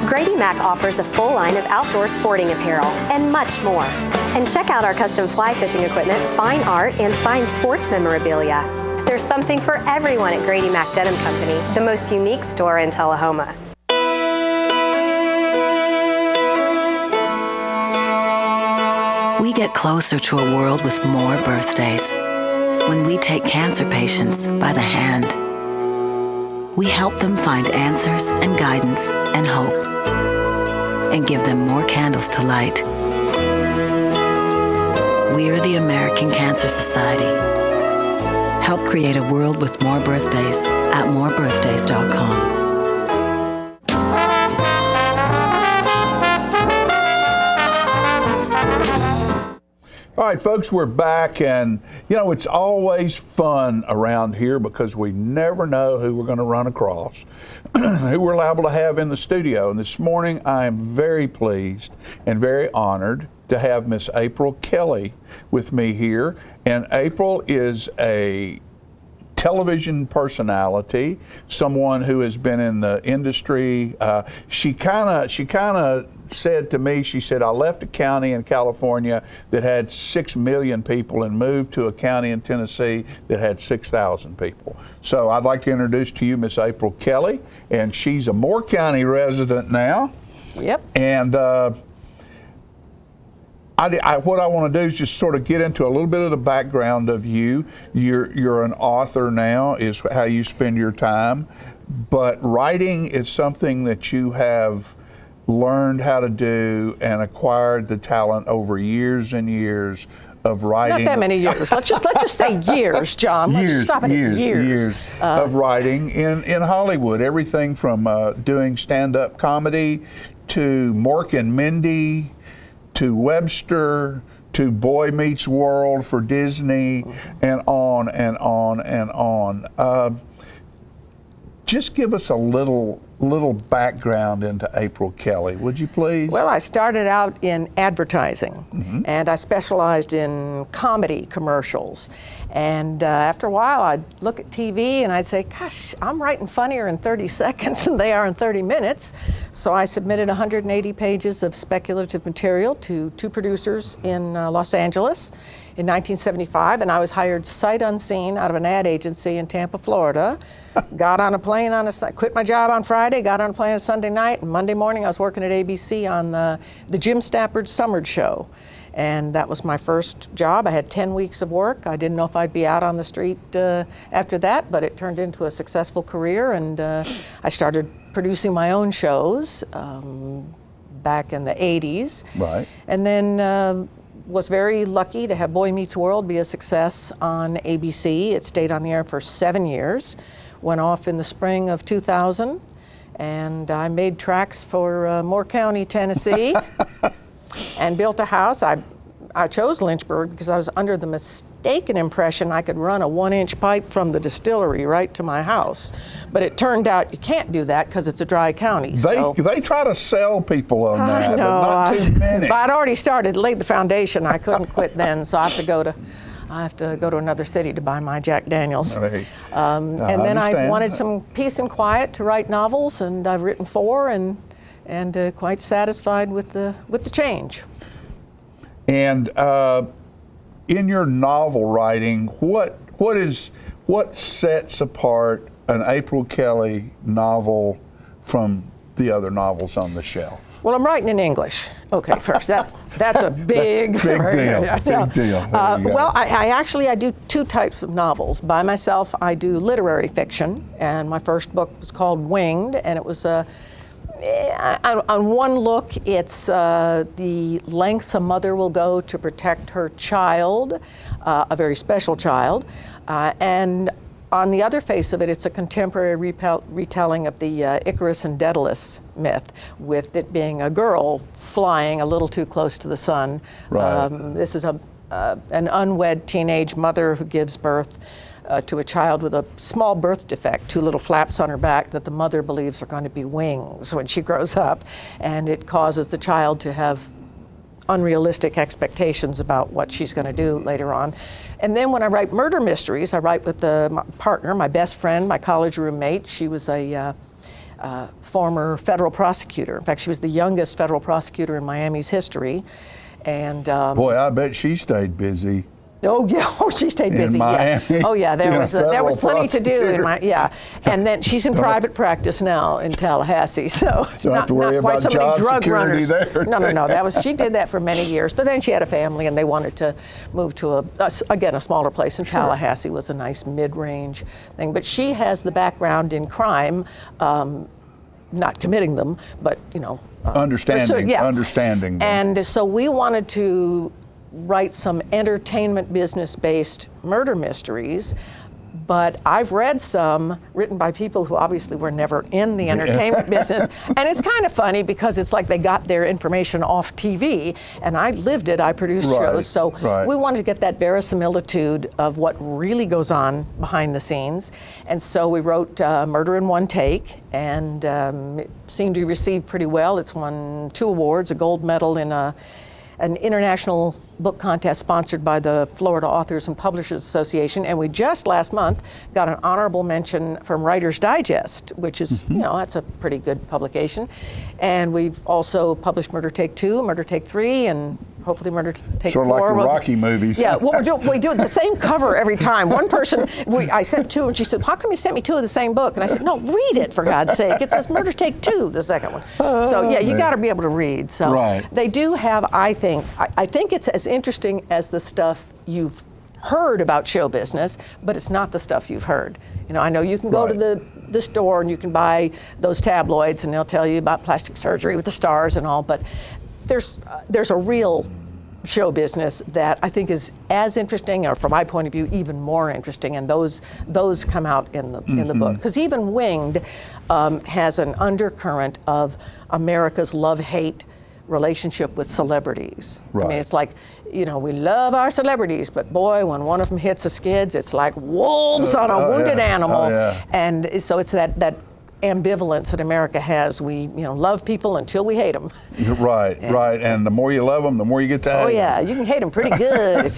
Grady Mac offers a full line of outdoor sporting apparel and much more. And check out our custom fly fishing equipment, fine art, and signed sports memorabilia. There's something for everyone at Grady Mac Denim Company, the most unique store in Tullahoma. We get closer to a world with more birthdays. When we take cancer patients by the hand, we help them find answers and guidance and hope, and give them more candles to light. We're the American Cancer Society. Help create a world with more birthdays at morebirthdays.com. All right, folks, we're back, and you know, it's always fun around here because we never know who we're going to run across, who we're liable to have in the studio. And this morning, I am very pleased and very honored to have Miss April Kelly with me here. And April is a television personality, someone who has been in the industry. She kind of said to me, she said, I left a county in California that had 6 million people and moved to a county in Tennessee that had 6,000 people. So I'd like to introduce to you Miss April Kelly, and she's a Moore County resident now. Yep. And what I want to do is just sort of get into a little bit of the background of you. You're an author now, is how you spend your time. but writing is something that you have learned how to do and acquired the talent over years and years of writing. Not that many years. Let's just say years, John. Let's stop it at years. Of writing in Hollywood. Everything from doing stand-up comedy to Mork and Mindy to Webster to Boy Meets World for Disney, and on and on and on. Just give us a little background into April Kelly, would you please? Well, I started out in advertising, and I specialized in comedy commercials. And after a while, I'd look at TV and I'd say, gosh, I'm writing funnier in 30 seconds than they are in 30 minutes. So I submitted 180 pages of speculative material to 2 producers in Los Angeles in 1975, and I was hired sight unseen out of an ad agency in Tampa, Florida. Got on a plane quit my job on Friday, got on a plane on Sunday night, and Monday morning I was working at ABC on the Jim Stafford Summer Show. And that was my first job. I had 10 weeks of work. I didn't know if I'd be out on the street after that, but it turned into a successful career, and I started producing my own shows back in the 80s. Right. And then was very lucky to have Boy Meets World be a success on ABC. It stayed on the air for 7 years. Went off in the spring of 2000, and I made tracks for Moore County, Tennessee, and built a house. I chose Lynchburg because I was under the mistaken impression I could run a 1-inch pipe from the distillery right to my house. But it turned out you can't do that because it's a dry county. They try to sell people on that, but not too many. But I'd already started, laid the foundation. I couldn't quit then, so I have to go to another city to buy my Jack Daniels. Right. And then I wanted some peace and quiet to write novels, and I've written 4 and quite satisfied with the change. And in your novel writing, what sets apart an April Kelly novel from the other novels on the shelf? Well, I'm writing in English. Okay, first, that's a big deal. Big deal. Well, I do 2 types of novels. By myself, I do literary fiction, and my first book was called Winged, and it was on one look, it's the lengths a mother will go to protect her child, a very special child, and on the other face of it, it's a contemporary retelling of the Icarus and Daedalus myth, with it being a girl flying a little too close to the sun. Right. This is an unwed teenage mother who gives birth to a child with a small birth defect, 2 little flaps on her back that the mother believes are going to be wings when she grows up, and it causes the child to have unrealistic expectations about what she's going to do later on. And then when I write murder mysteries, I write with my partner, my best friend, my college roommate. She was a former federal prosecutor. In fact, she was the youngest federal prosecutor in Miami's history. And boy, I bet she stayed busy. Oh yeah, she stayed busy. In Miami, yeah. Oh yeah, there was plenty to do in my And then she's in private practice now in Tallahassee, so not quite so many drug runners. There. No. She did that for many years, but then she had a family and they wanted to move to a smaller place, and Tallahassee was a nice mid-range thing. But she has the background in crime. Not committing them, but understanding them. And so we wanted to write some entertainment business-based murder mysteries, but I've read some written by people who obviously were never in the entertainment business, and it's kind of funny because it's like they got their information off TV, and I lived it, I produced shows, so we wanted to get that verisimilitude of what really goes on behind the scenes, and so we wrote Murder in One Take, and it seemed to be received pretty well. It's won 2 awards, a gold medal in an international book contest sponsored by the Florida Authors and Publishers Association, and we just last month got an honorable mention from Writer's Digest, which is, that's a pretty good publication. And we've also published Murder Take 2, Murder Take 3, and hopefully Murder Take 4. Sort of like the Rocky movies. Yeah, we do the same cover every time. One person, I sent 2, and she said, how come you sent me 2 of the same book? And I said, no, read it, for God's sake. It says Murder Take 2, the second one. So yeah, you got to be able to read. So they do have, I think it's as interesting as the stuff you've heard about show business, but it's not the stuff you've heard. I know you can go to the the store and you can buy those tabloids, and they'll tell you about plastic surgery with the stars and all. But there's a real show business that I think is as interesting, or from my point of view, even more interesting, and those come out in the book. Because even Winged has an undercurrent of America's love-hate relationship with celebrities. Right. I mean, it's like, we love our celebrities, but boy, when one of them hits the skids, it's like wolves on a wounded animal. And so it's that ambivalence that America has. We, love people until we hate them. Right, right. And the more you love them, the more you get to hate them. Oh yeah, you can hate them pretty good.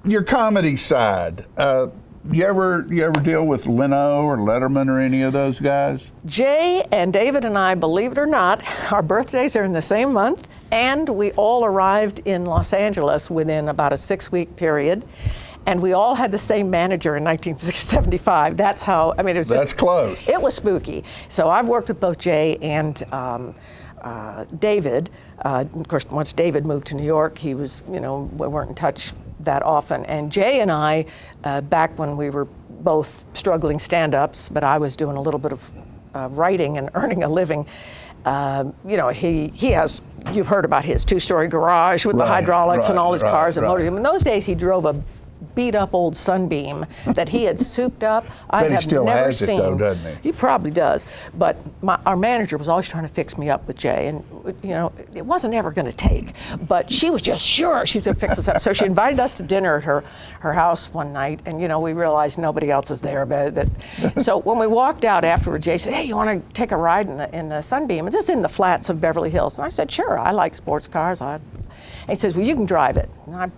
Your comedy side. You ever deal with Leno or Letterman or any of those guys? Jay and David and I, believe it or not, our birthdays are in the same month, and we all arrived in Los Angeles within about a 6-week period. And we all had the same manager in 1975. That's how, it was That's close. It was spooky. So I've worked with both Jay and David. Of course, once David moved to New York, he was, we weren't in touch that often. And Jay and I, back when we were both struggling stand-ups, but I was doing a little bit of writing and earning a living, he has, you've heard about his 2-story garage with the hydraulics and all his cars and motors. In those days, he drove a beat-up old Sunbeam that he had souped up. I have still never has seen. It though, doesn't he? He probably does. But our manager was always trying to fix me up with Jay, and it wasn't ever going to take. But she was just sure she was going to fix us up. So she invited us to dinner at her house one night, and we realized nobody else is there. So when we walked out afterward, Jay said, "Hey, you want to take a ride in the Sunbeam?" And this is in the flats of Beverly Hills. And I said, "Sure, I like sports cars." And he says, "Well, you can drive it." And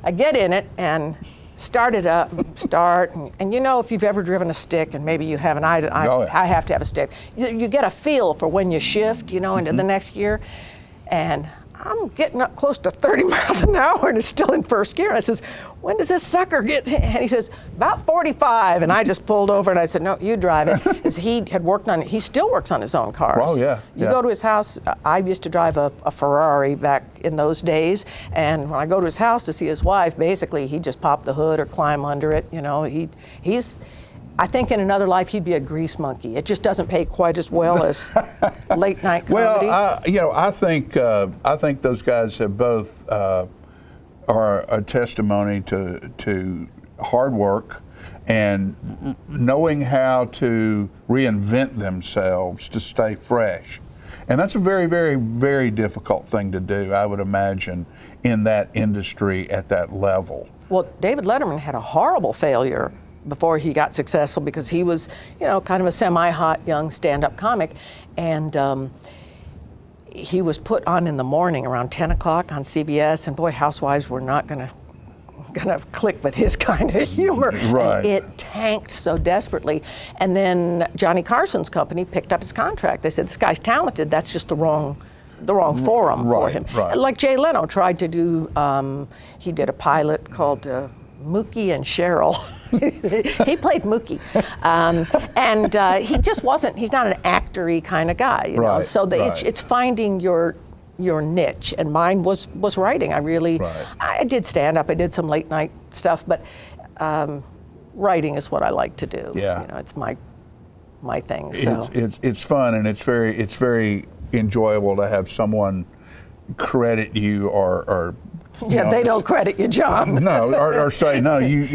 I get in it and start it up, and if you've ever driven a stick, and maybe you haven't, I have to have a stick, you get a feel for when you shift, into the next gear, and I'm getting up close to 30 miles an hour and it's still in first gear. And I says, "When does this sucker get?" And he says, "About 45. And I just pulled over and I said, "No, you drive it." Because he still works on his own cars. Oh, yeah. You go to his house, I used to drive a Ferrari back in those days. And when I go to his house to see his wife, basically he'd just pop the hood or climb under it. He's, I think in another life he'd be a grease monkey. It just doesn't pay quite as well as late night comedy. Well, I think those guys have both are a testimony to hard work and knowing how to reinvent themselves to stay fresh. And that's a very, very, very difficult thing to do, I would imagine, in that industry at that level. Well, David Letterman had a horrible failure before he got successful because he was, kind of a semi-hot young stand-up comic. And he was put on in the morning around 10 o'clock on CBS, and boy, housewives were not gonna click with his kind of humor. Right. And it tanked so desperately. And then Johnny Carson's company picked up his contract. They said, "This guy's talented, that's just the wrong forum for him." Right. Like Jay Leno tried to do, he did a pilot called Mookie and Cheryl. He played Mookie. And he just wasn't, he's not an actor-y kind of guy, know? So it's finding your niche, and mine was writing. I did stand-up, I did some late night stuff, but writing is what I like to do. Yeah. It's my thing. So it's fun, and it's very enjoyable to have someone credit you or they don't credit you, John. No, or say, "No, you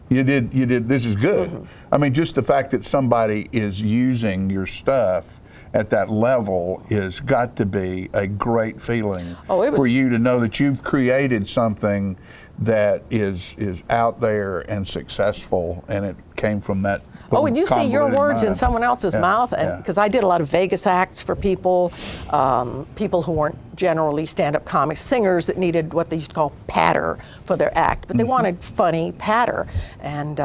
did, this is good." Mm-hmm. I mean, just the fact that somebody is using your stuff at that level is got to be a great feeling for you to know that you've created something that is out there and successful, and it came from that. Oh, and you see your words mind. in someone else's mouth, and because I did a lot of Vegas acts for people who weren't generally stand-up comics, singers that needed what they used to call patter for their act, but they wanted funny patter, and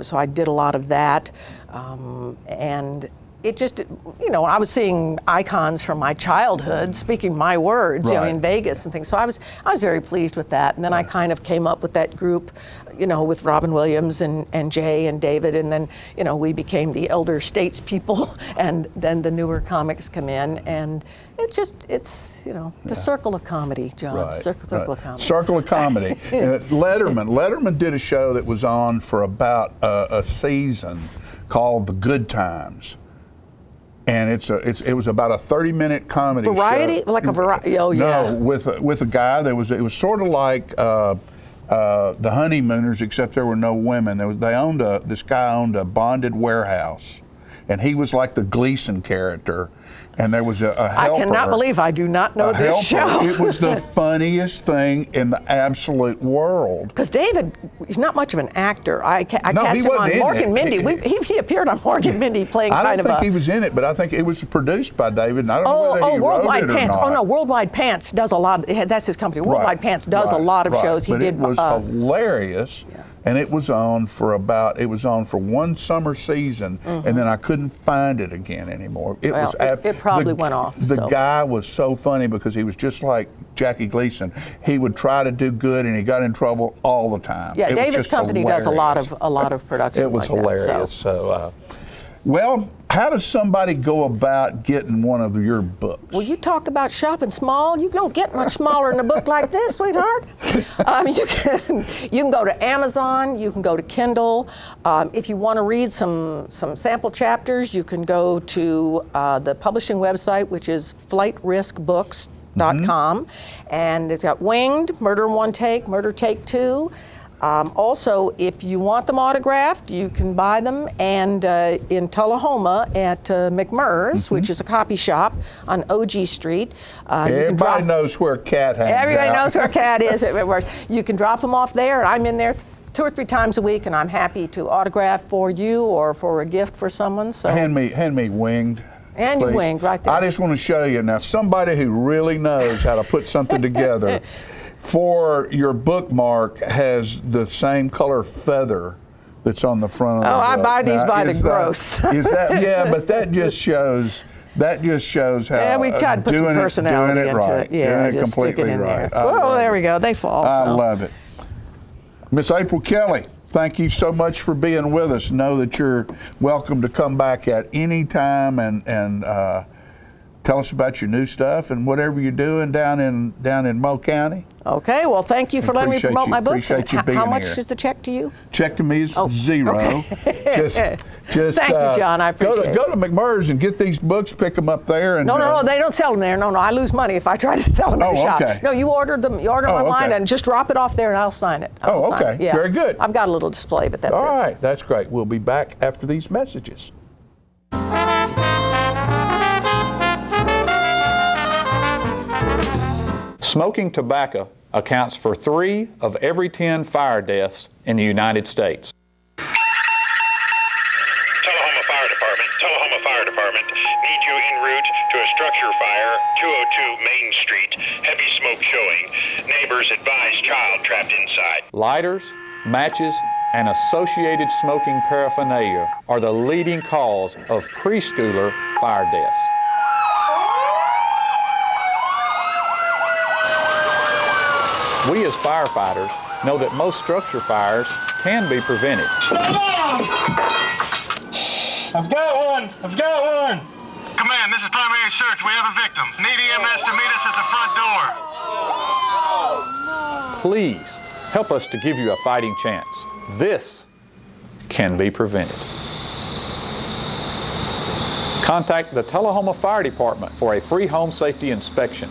so I did a lot of that, and it just, I was seeing icons from my childhood speaking my words, Right. in Vegas and things. So I was very pleased with that. And then I kind of came up with that group, with Robin Williams and Jay and David, and then, we became the elder statespeople, and then the newer comics come in, and it's the circle of comedy, John. Right, Circle of comedy. Circle of comedy. Letterman did a show that was on for about a season called The Good Times. And it was about a 30-minute comedy variety, show. like a variety. Oh yeah. No, with a guy. It was sort of like the Honeymooners, except there were no women. This guy owned a bonded warehouse, and he was like the Gleason character. And there was a helper. I cannot believe I do not know this show. It was the funniest thing in the absolute world. Because David, he's not much of an actor. I cast him on wasn't in Morgan it. Mindy. He appeared on Morgan Mindy playing I kind don't of think he was in it, but I think it was produced by David. And I don't know whether he wrote Worldwide it or Pants. not. Oh no, Worldwide Pants does a lot. That's his company. Worldwide Pants does a lot of shows. He but did. It was hilarious. Yeah. And it was on for one summer season, and then I couldn't find it again anymore. It probably went off. The guy was so funny because he was just like Jackie Gleason. He would try to do good, and he got in trouble all the time. Yeah, David's company does a lot of production. It was hilarious. Well, how does somebody go about getting one of your books? Well, you talk about shopping small. You don't get much smaller in a book like this, sweetheart. You can go to Amazon. You can go to Kindle. If you want to read some sample chapters, you can go to the publishing website, which is FlightRiskBooks.com, and it's got Winged, Murder in One Take, Murder Take Two. Also, if you want them autographed, you can buy them, and in Tullahoma at McMurr's, which is a copy shop on OG Street. Everybody knows where Cat hangs Everybody out. knows where Cat is at McMurr's. You can drop them off there. I'm in there 2 or 3 times a week, and I'm happy to autograph for you or for a gift for someone. So hand me Winged. And your Winged right there. I just want to show you now. Somebody who really knows how to put something together. For your bookmark has the same color feather that's on the front of the book. I buy these by the gross. gross. But that just shows how yeah, we've tried to put some personality into it. Yeah, doing it just stick it completely in right. there. Oh, there we go. They fall. I love it. Miss April Kelly, thank you so much for being with us. Know that you're welcome to come back at any time and tell us about your new stuff and whatever you're doing down in Mo County. Okay, well, thank you for letting me promote my books. Appreciate you being how much here. is the check to you? Check to me is zero. Okay. Just thank you, John. I appreciate it. Go to McMurr's and get these books. Pick them up there. And no, they don't sell them there. No, I lose money if I try to sell them in the shop. Okay. No, you order them. You order them online and just drop it off there, and I'll sign it. Okay. Yeah. Very good. I've got a little display, but that's all it. right. That's great. We'll be back after these messages. Smoking tobacco accounts for 3 of every 10 fire deaths in the United States. Tullahoma Fire Department. Need you en route to a structure fire, 202 Main Street. Heavy smoke showing. Neighbors advise child trapped inside. Lighters, matches, and associated smoking paraphernalia are the leading cause of preschooler fire deaths. We as firefighters know that most structure fires can be prevented. I've got one! Command, this is primary search. We have a victim. Need EMS to meet us at the front door. Please help us to give you a fighting chance. This can be prevented. Contact the Tullahoma Fire Department for a free home safety inspection.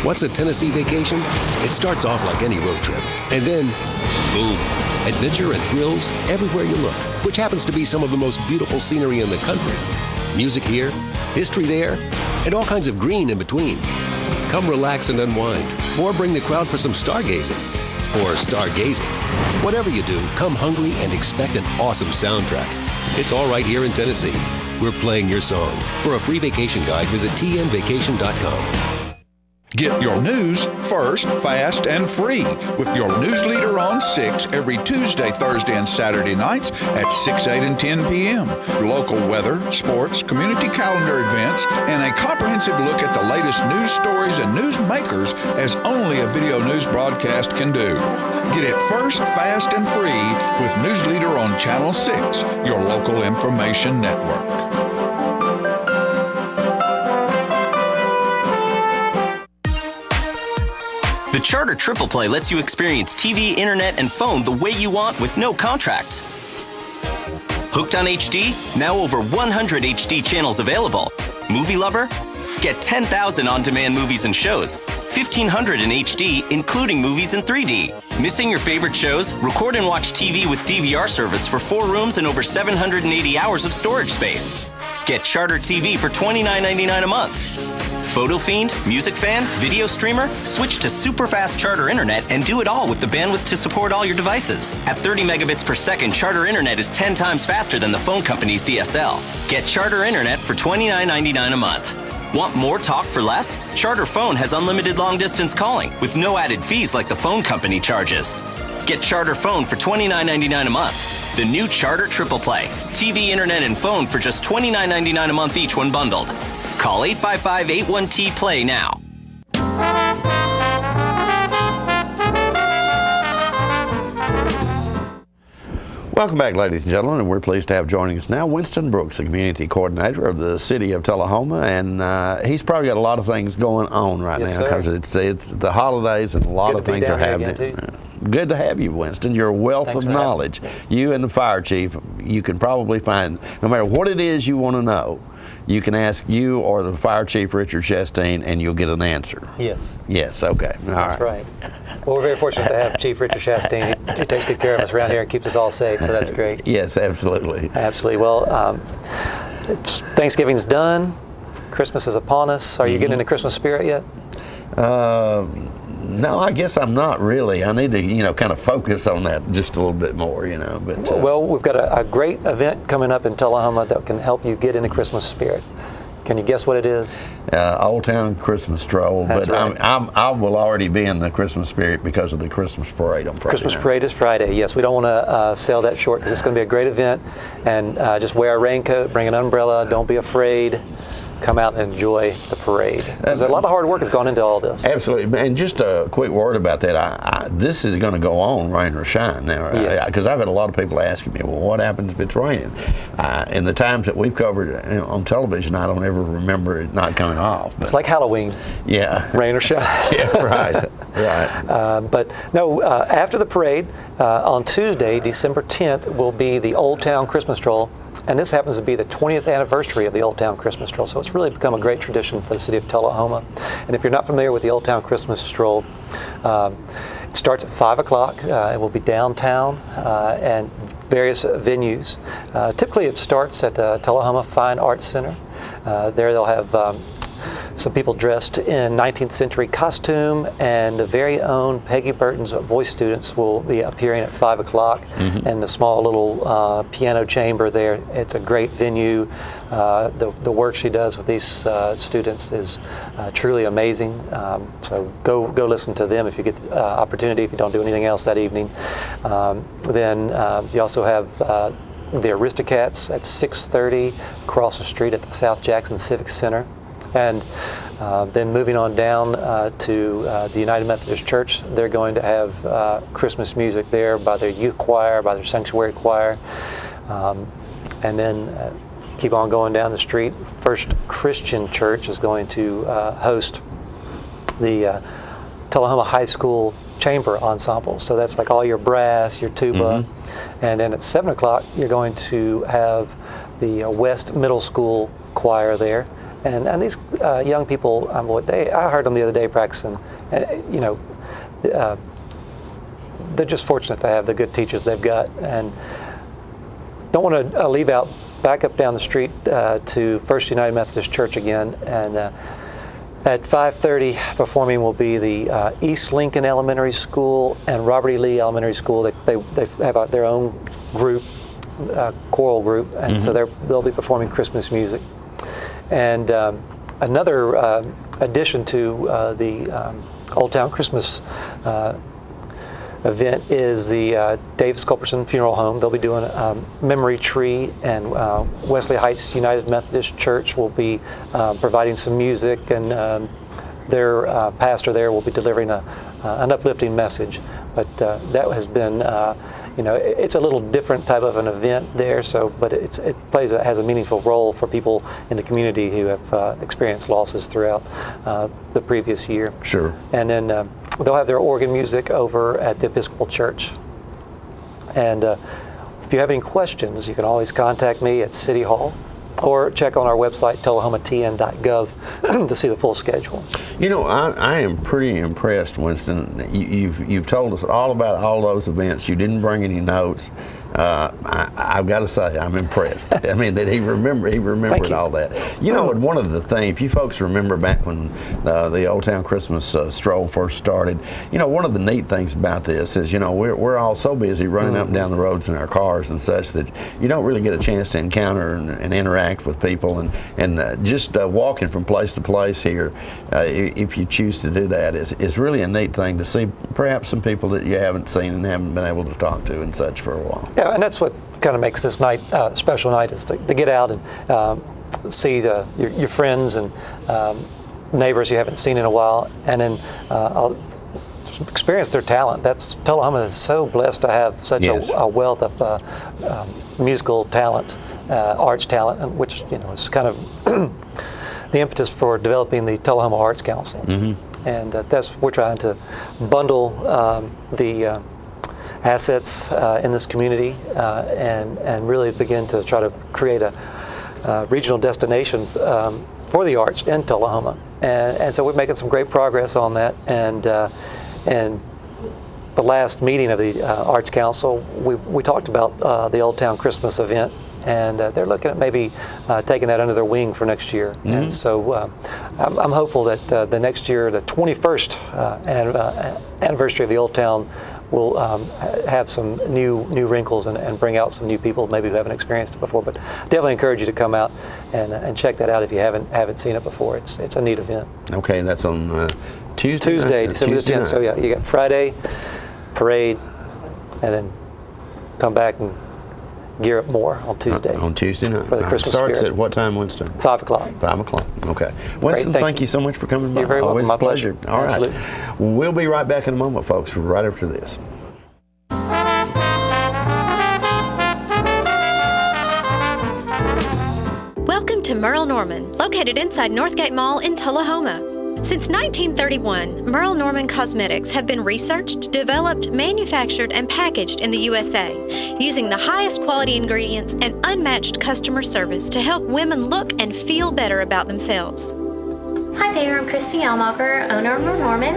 What's a Tennessee vacation? It starts off like any road trip, and then, boom, adventure and thrills everywhere you look, which happens to be some of the most beautiful scenery in the country. Music here, history there, and all kinds of green in between. Come relax and unwind, or bring the crowd for some stargazing, or stargazing. Whatever you do, come hungry and expect an awesome soundtrack. It's all right here in Tennessee. We're playing your song. For a free vacation guide, visit tnvacation.com. Get your news first, fast, and free with your news leader on 6 every Tuesday, Thursday, and Saturday nights at 6, 8, and 10 p.m. Local weather, sports, community calendar events, and a comprehensive look at the latest news stories and news makers as only a video news broadcast can do. Get it first, fast, and free with News Leader on Channel 6, your local information network. The Charter Triple Play lets you experience TV, internet, and phone the way you want with no contracts. Hooked on HD? Now over 100 HD channels available. Movie lover? Get 10,000 on-demand movies and shows. 1,500 in HD, including movies in 3D. Missing your favorite shows? Record and watch TV with DVR service for 4 rooms and over 780 hours of storage space. Get Charter TV for $29.99 a month. Photo fiend, music fan, video streamer? Switch to super fast Charter Internet and do it all with the bandwidth to support all your devices. At 30 megabits per second, Charter Internet is 10 times faster than the phone company's DSL. Get Charter Internet for $29.99 a month. Want more talk for less? Charter Phone has unlimited long-distance calling with no added fees like the phone company charges. Get Charter Phone for $29.99 a month. The new Charter Triple Play. TV, internet, and phone for just $29.99 a month each when bundled. Call 855-81-T-PLAY now. Welcome back, ladies and gentlemen, and we're pleased to have joining us now Winston Brooks, the community coordinator of the city of Tullahoma, and he's probably got a lot of things going on right now because it's the holidays and a lot of things are happening. Good to have you, Winston. You're a wealth of knowledge. You and the fire chief, you can probably find, no matter what it is you want to know, you can ask you or the fire chief, Richard Chastain, and you'll get an answer. Yes. Yes, okay. All That's right. Well, we're very fortunate to have Chief Richard Chastain. He takes good care of us around here and keeps us all safe, so that's great. Yes, absolutely. Absolutely. Well, Thanksgiving's done. Christmas is upon us. Are you getting in the Christmas spirit yet? No, I guess I'm not really. I need to, kind of focus on that just a little bit more, But well, we've got a great event coming up in Tullahoma that can help you get in the Christmas spirit. Can you guess what it is? Old Town Christmas Stroll. That's but right. I will already be in the Christmas spirit because of the Christmas parade on Friday. Christmas parade is Friday. Yes, we don't want to sell that short because it's going to be a great event. And just wear a raincoat, bring an umbrella, don't be afraid. Come out and enjoy the parade. Because a lot of hard work has gone into all this. Absolutely. And just a quick word about that. This is going to go on, rain or shine now. Because I've had a lot of people asking me, well, what happens if it's raining? In the times that we've covered on television, I don't ever remember it not coming off. But, it's like Halloween. Yeah. Rain or shine. Yeah, right. Right. But no, after the parade, on Tuesday, December 10th, will be the Old Town Christmas Stroll. And this happens to be the 20th anniversary of the Old Town Christmas Stroll. So it's really become a great tradition for the city of Tullahoma. And if you're not familiar with the Old Town Christmas Stroll, it starts at 5 o'clock. It will be downtown and various venues. Typically it starts at Tullahoma Fine Arts Center. There they'll have some people dressed in 19th century costume, and the very own Peggy Burton's voice students will be appearing at 5 o'clock in the small little piano chamber there. It's a great venue. The work she does with these students is truly amazing. So go listen to them if you get the opportunity, if you don't do anything else that evening. Then you also have the Aristocats at 6:30 across the street at the South Jackson Civic Center. And then moving on down to the United Methodist Church, they're going to have Christmas music there by their youth choir, by their sanctuary choir. And then keep on going down the street. First Christian Church is going to host the Tullahoma High School Chamber Ensemble. So that's like all your brass, your tuba. And then at 7 o'clock, you're going to have the West Middle School choir there. And these young people, I heard them the other day practicing. They're just fortunate to have the good teachers they've got. And don't want to leave out, back up down the street to First United Methodist Church again. And at 5:30, performing will be the East Lincoln Elementary School and Robert E. Lee Elementary School. They have their own group, choral group, and so they'll be performing Christmas music. And another addition to the Old Town Christmas event is the Davis Culberson Funeral Home. They'll be doing a memory tree, and Wesley Heights United Methodist Church will be providing some music, and their pastor there will be delivering an uplifting message. But that has been, it's a little different type of an event there. But it has a meaningful role for people in the community who have experienced losses throughout the previous year. Sure. And then they'll have their organ music over at the Episcopal Church. And if you have any questions, you can always contact me at City Hall, or check on our website, tullahomatn.gov, to see the full schedule. You know, I am pretty impressed, Winston. You've told us all about all those events. You didn't bring any notes. I've got to say, I'm impressed. I mean, that he remembered all that. You know, one of the things, if you folks remember back when the Old Town Christmas stroll first started, you know, one of the neat things about this is, you know, we're all so busy running up and down the roads in our cars and such that you don't really get a chance to encounter and interact with people, and just walking from place to place here, if you choose to do that, is really a neat thing to see perhaps some people that you haven't seen and haven't been able to talk to and such for a while. Yeah, and that's what kind of makes this night special night, is to get out and see your friends and neighbors you haven't seen in a while, and then experience their talent. Tullahoma is so blessed to have such a wealth of musical talent, arts talent, which is kind of the impetus for developing the Tullahoma Arts Council. Mm-hmm. And we're trying to bundle the assets in this community and really begin to try to create a regional destination for the arts in Tullahoma. And so we're making some great progress on that. And the last meeting of the Arts Council, we talked about the Old Town Christmas event, and they're looking at maybe taking that under their wing for next year. Mm-hmm. And so I'm hopeful that the next year, the 21st anniversary of the Old Town, will have some new wrinkles and bring out some new people maybe who haven't experienced it before. But definitely encourage you to come out and check that out if you haven't seen it before. It's a neat event. Okay, that's on Tuesday, December the 10th. So yeah, you got Friday, parade, and then come back and gear up more on Tuesday. On Tuesday night. For the Christmas starts spirit. At what time, Winston? 5 o'clock. 5 o'clock. Okay. Winston, thank you so much for coming by. You're very welcome. Always My a pleasure. pleasure. All Absolutely. right. We'll be right back in a moment, folks, right after this. Welcome to Merle Norman, located inside Northgate Mall in Tullahoma. Since 1931, Merle Norman Cosmetics have been researched, developed, manufactured, and packaged in the USA, using the highest quality ingredients and unmatched customer service to help women look and feel better about themselves. Hi there, I'm Christy Almacher, owner of Merle Norman.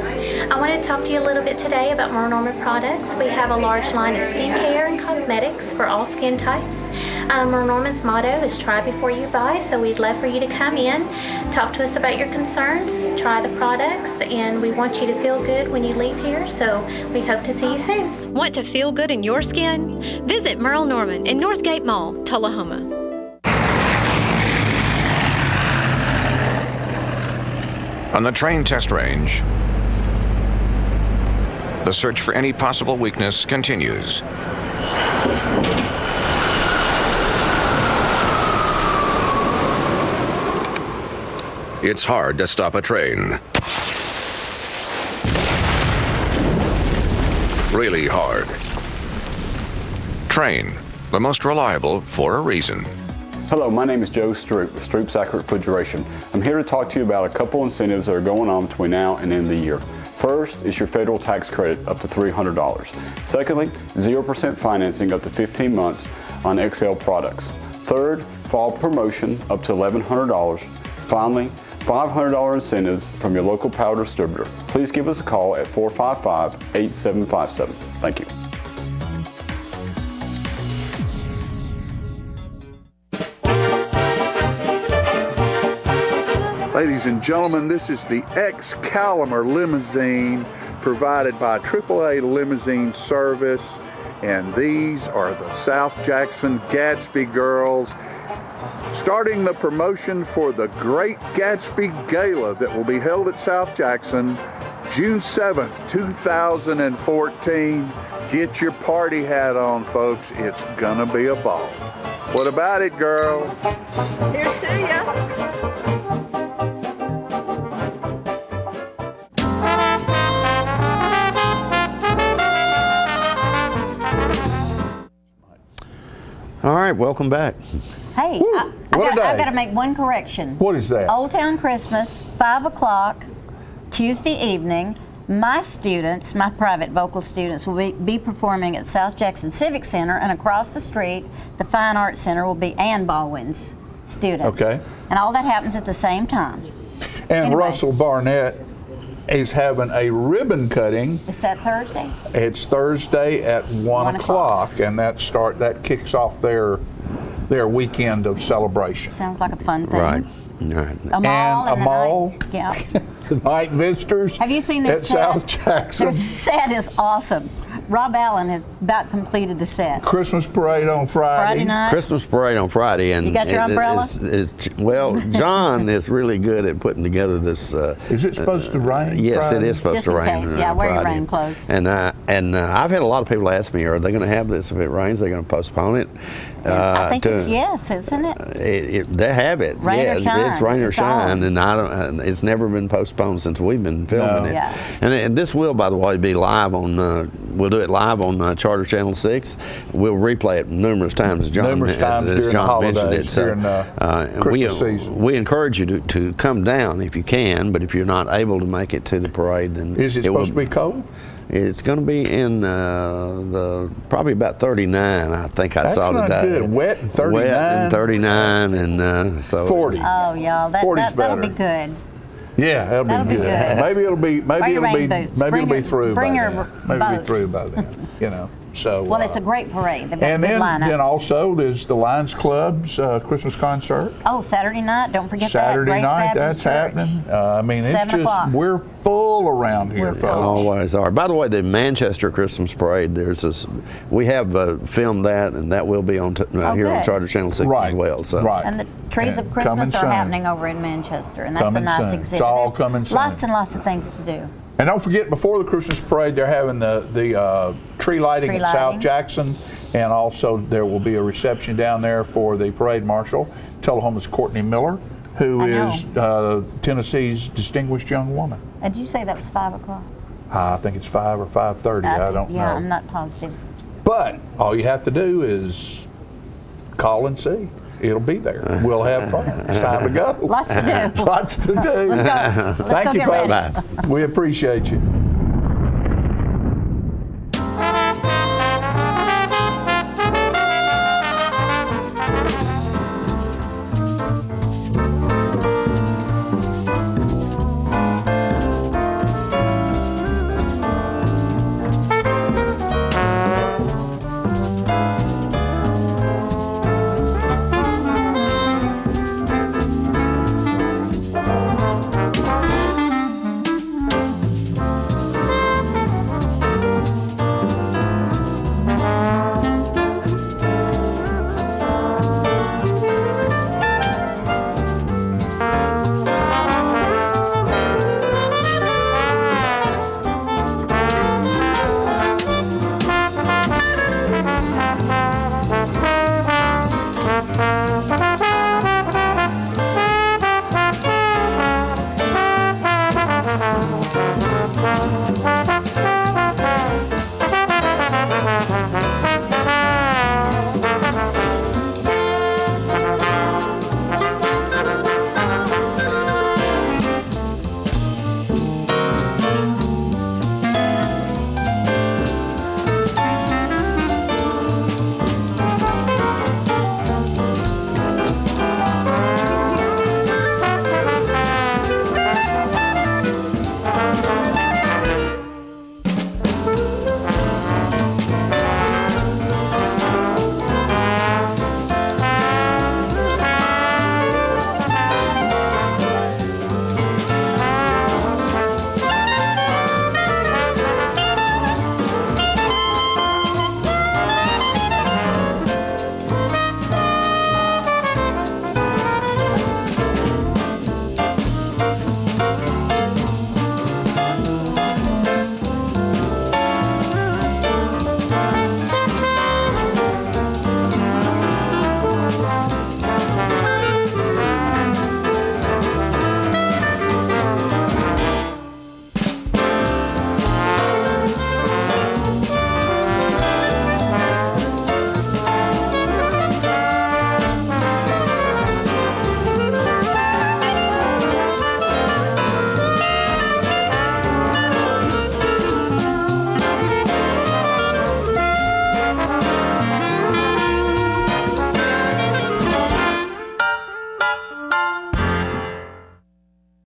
I wanted to talk to you a little bit today about Merle Norman products. We have a large line of skincare and cosmetics for all skin types. Merle Norman's motto is try before you buy, so we'd love for you to come in, talk to us about your concerns, try the products, and we want you to feel good when you leave here, so we hope to see you soon. Want to feel good in your skin? Visit Merle Norman in Northgate Mall, Tullahoma. On the train test range, the search for any possible weakness continues. It's hard to stop a train. Really hard. Train, the most reliable for a reason. Hello, my name is Joe Stroop with Stroop Sack Refrigeration. I'm here to talk to you about a couple incentives that are going on between now and the end of the year. First is your federal tax credit up to $300. Secondly, 0% financing up to 15 months on XL products. Third, fall promotion up to $1,100. Finally, $500 incentives from your local power distributor. Please give us a call at 455-8757. Thank you. Ladies and gentlemen, this is the Excalibur limousine provided by AAA Limousine Service, and these are the South Jackson Gadsby girls. starting the promotion for the Great Gatsby Gala that will be held at South Jackson June 7th, 2014. Get your party hat on, folks. It's gonna be a ball. What about it, girls? Here's to ya. All right, welcome back. Hey, I've got to make one correction. What is that? Old Town Christmas, 5 o'clock, Tuesday evening. My students, my private vocal students, will be performing at South Jackson Civic Center, and across the street, the Fine Arts Center will be Ann Baldwin's students. Okay. And all that happens at the same time. And Anyway. Russell Barnett is having a ribbon cutting. Is that Thursday? It's Thursday at 1 o'clock, and that kicks off their weekend of celebration. Sounds like a fun thing. Right. Right. A mall And a mall. Yeah. The night visitors. Have you seen their at set? South Jackson? Their set is awesome. Rob Allen has about completed the set. Christmas parade on Friday. Friday night. Christmas parade on Friday, and You got your umbrella? Well, John is really good at putting together this. Is it supposed to rain? Yes, Friday? it is supposed Just to in rain. case, yeah, wear your Friday. rain clothes. And I've had a lot of people ask me, are they going to have this if it rains? They're going to postpone it. I think it's yes, isn't it? They have it. Rain or shine. It's rain or It's shine, on. and I don't. It's never been postponed since we've been filming it. Yeah. And this will, by the way, be live on. We'll do it live on Charter Channel 6. We'll replay it numerous times as John Numerous times during the mentioned holidays, it. So, during Christmas season. We encourage you to come down if you can, but if you're not able to make it to the parade, then Is it supposed to be cold? It's going to be in probably about 39. I think I That's saw not today. good. Wet and 39? Wet and 39, and so 40. Oh, y'all, 40's that'll be better. good. Yeah, that'll be good. Maybe it'll be Wear your rain boots. maybe it'll be through by Bring your then. Maybe it'll be boat. through by then. You know. So Well, it's a great parade. They've got and a good lineup. then also there's the Lions Club's Christmas concert. Oh, Saturday night. Don't forget Saturday that. Grace night, Baptist that's Church. happening. I mean, it's 7 just o'clock. we're full around here, folks. Always are. By the way, the Manchester Christmas Parade, there's this. We have filmed that, and that will be on here on good. Charter Channel 6 as well. So. And the trees of Christmas are happening over in Manchester, and that's Coming a nice soon. exhibit. It's all There's coming soon. Lots and lots of things to do. And don't forget, before the Christmas parade, they're having the tree lighting Tree at South lighting. Jackson, and also there will be a reception down there for the parade marshal, Tullahoma's Courtney Miller, who is Tennessee's distinguished young woman. And did you say that was 5 o'clock? I think it's 5 or 5:30. I don't know. Yeah, I'm not positive. But all you have to do is call and see. It'll be there. We'll have fun. It's time to go. Lots to do. Lots to do. Let's go. Let's Thank go you, get folks. ready. We appreciate you.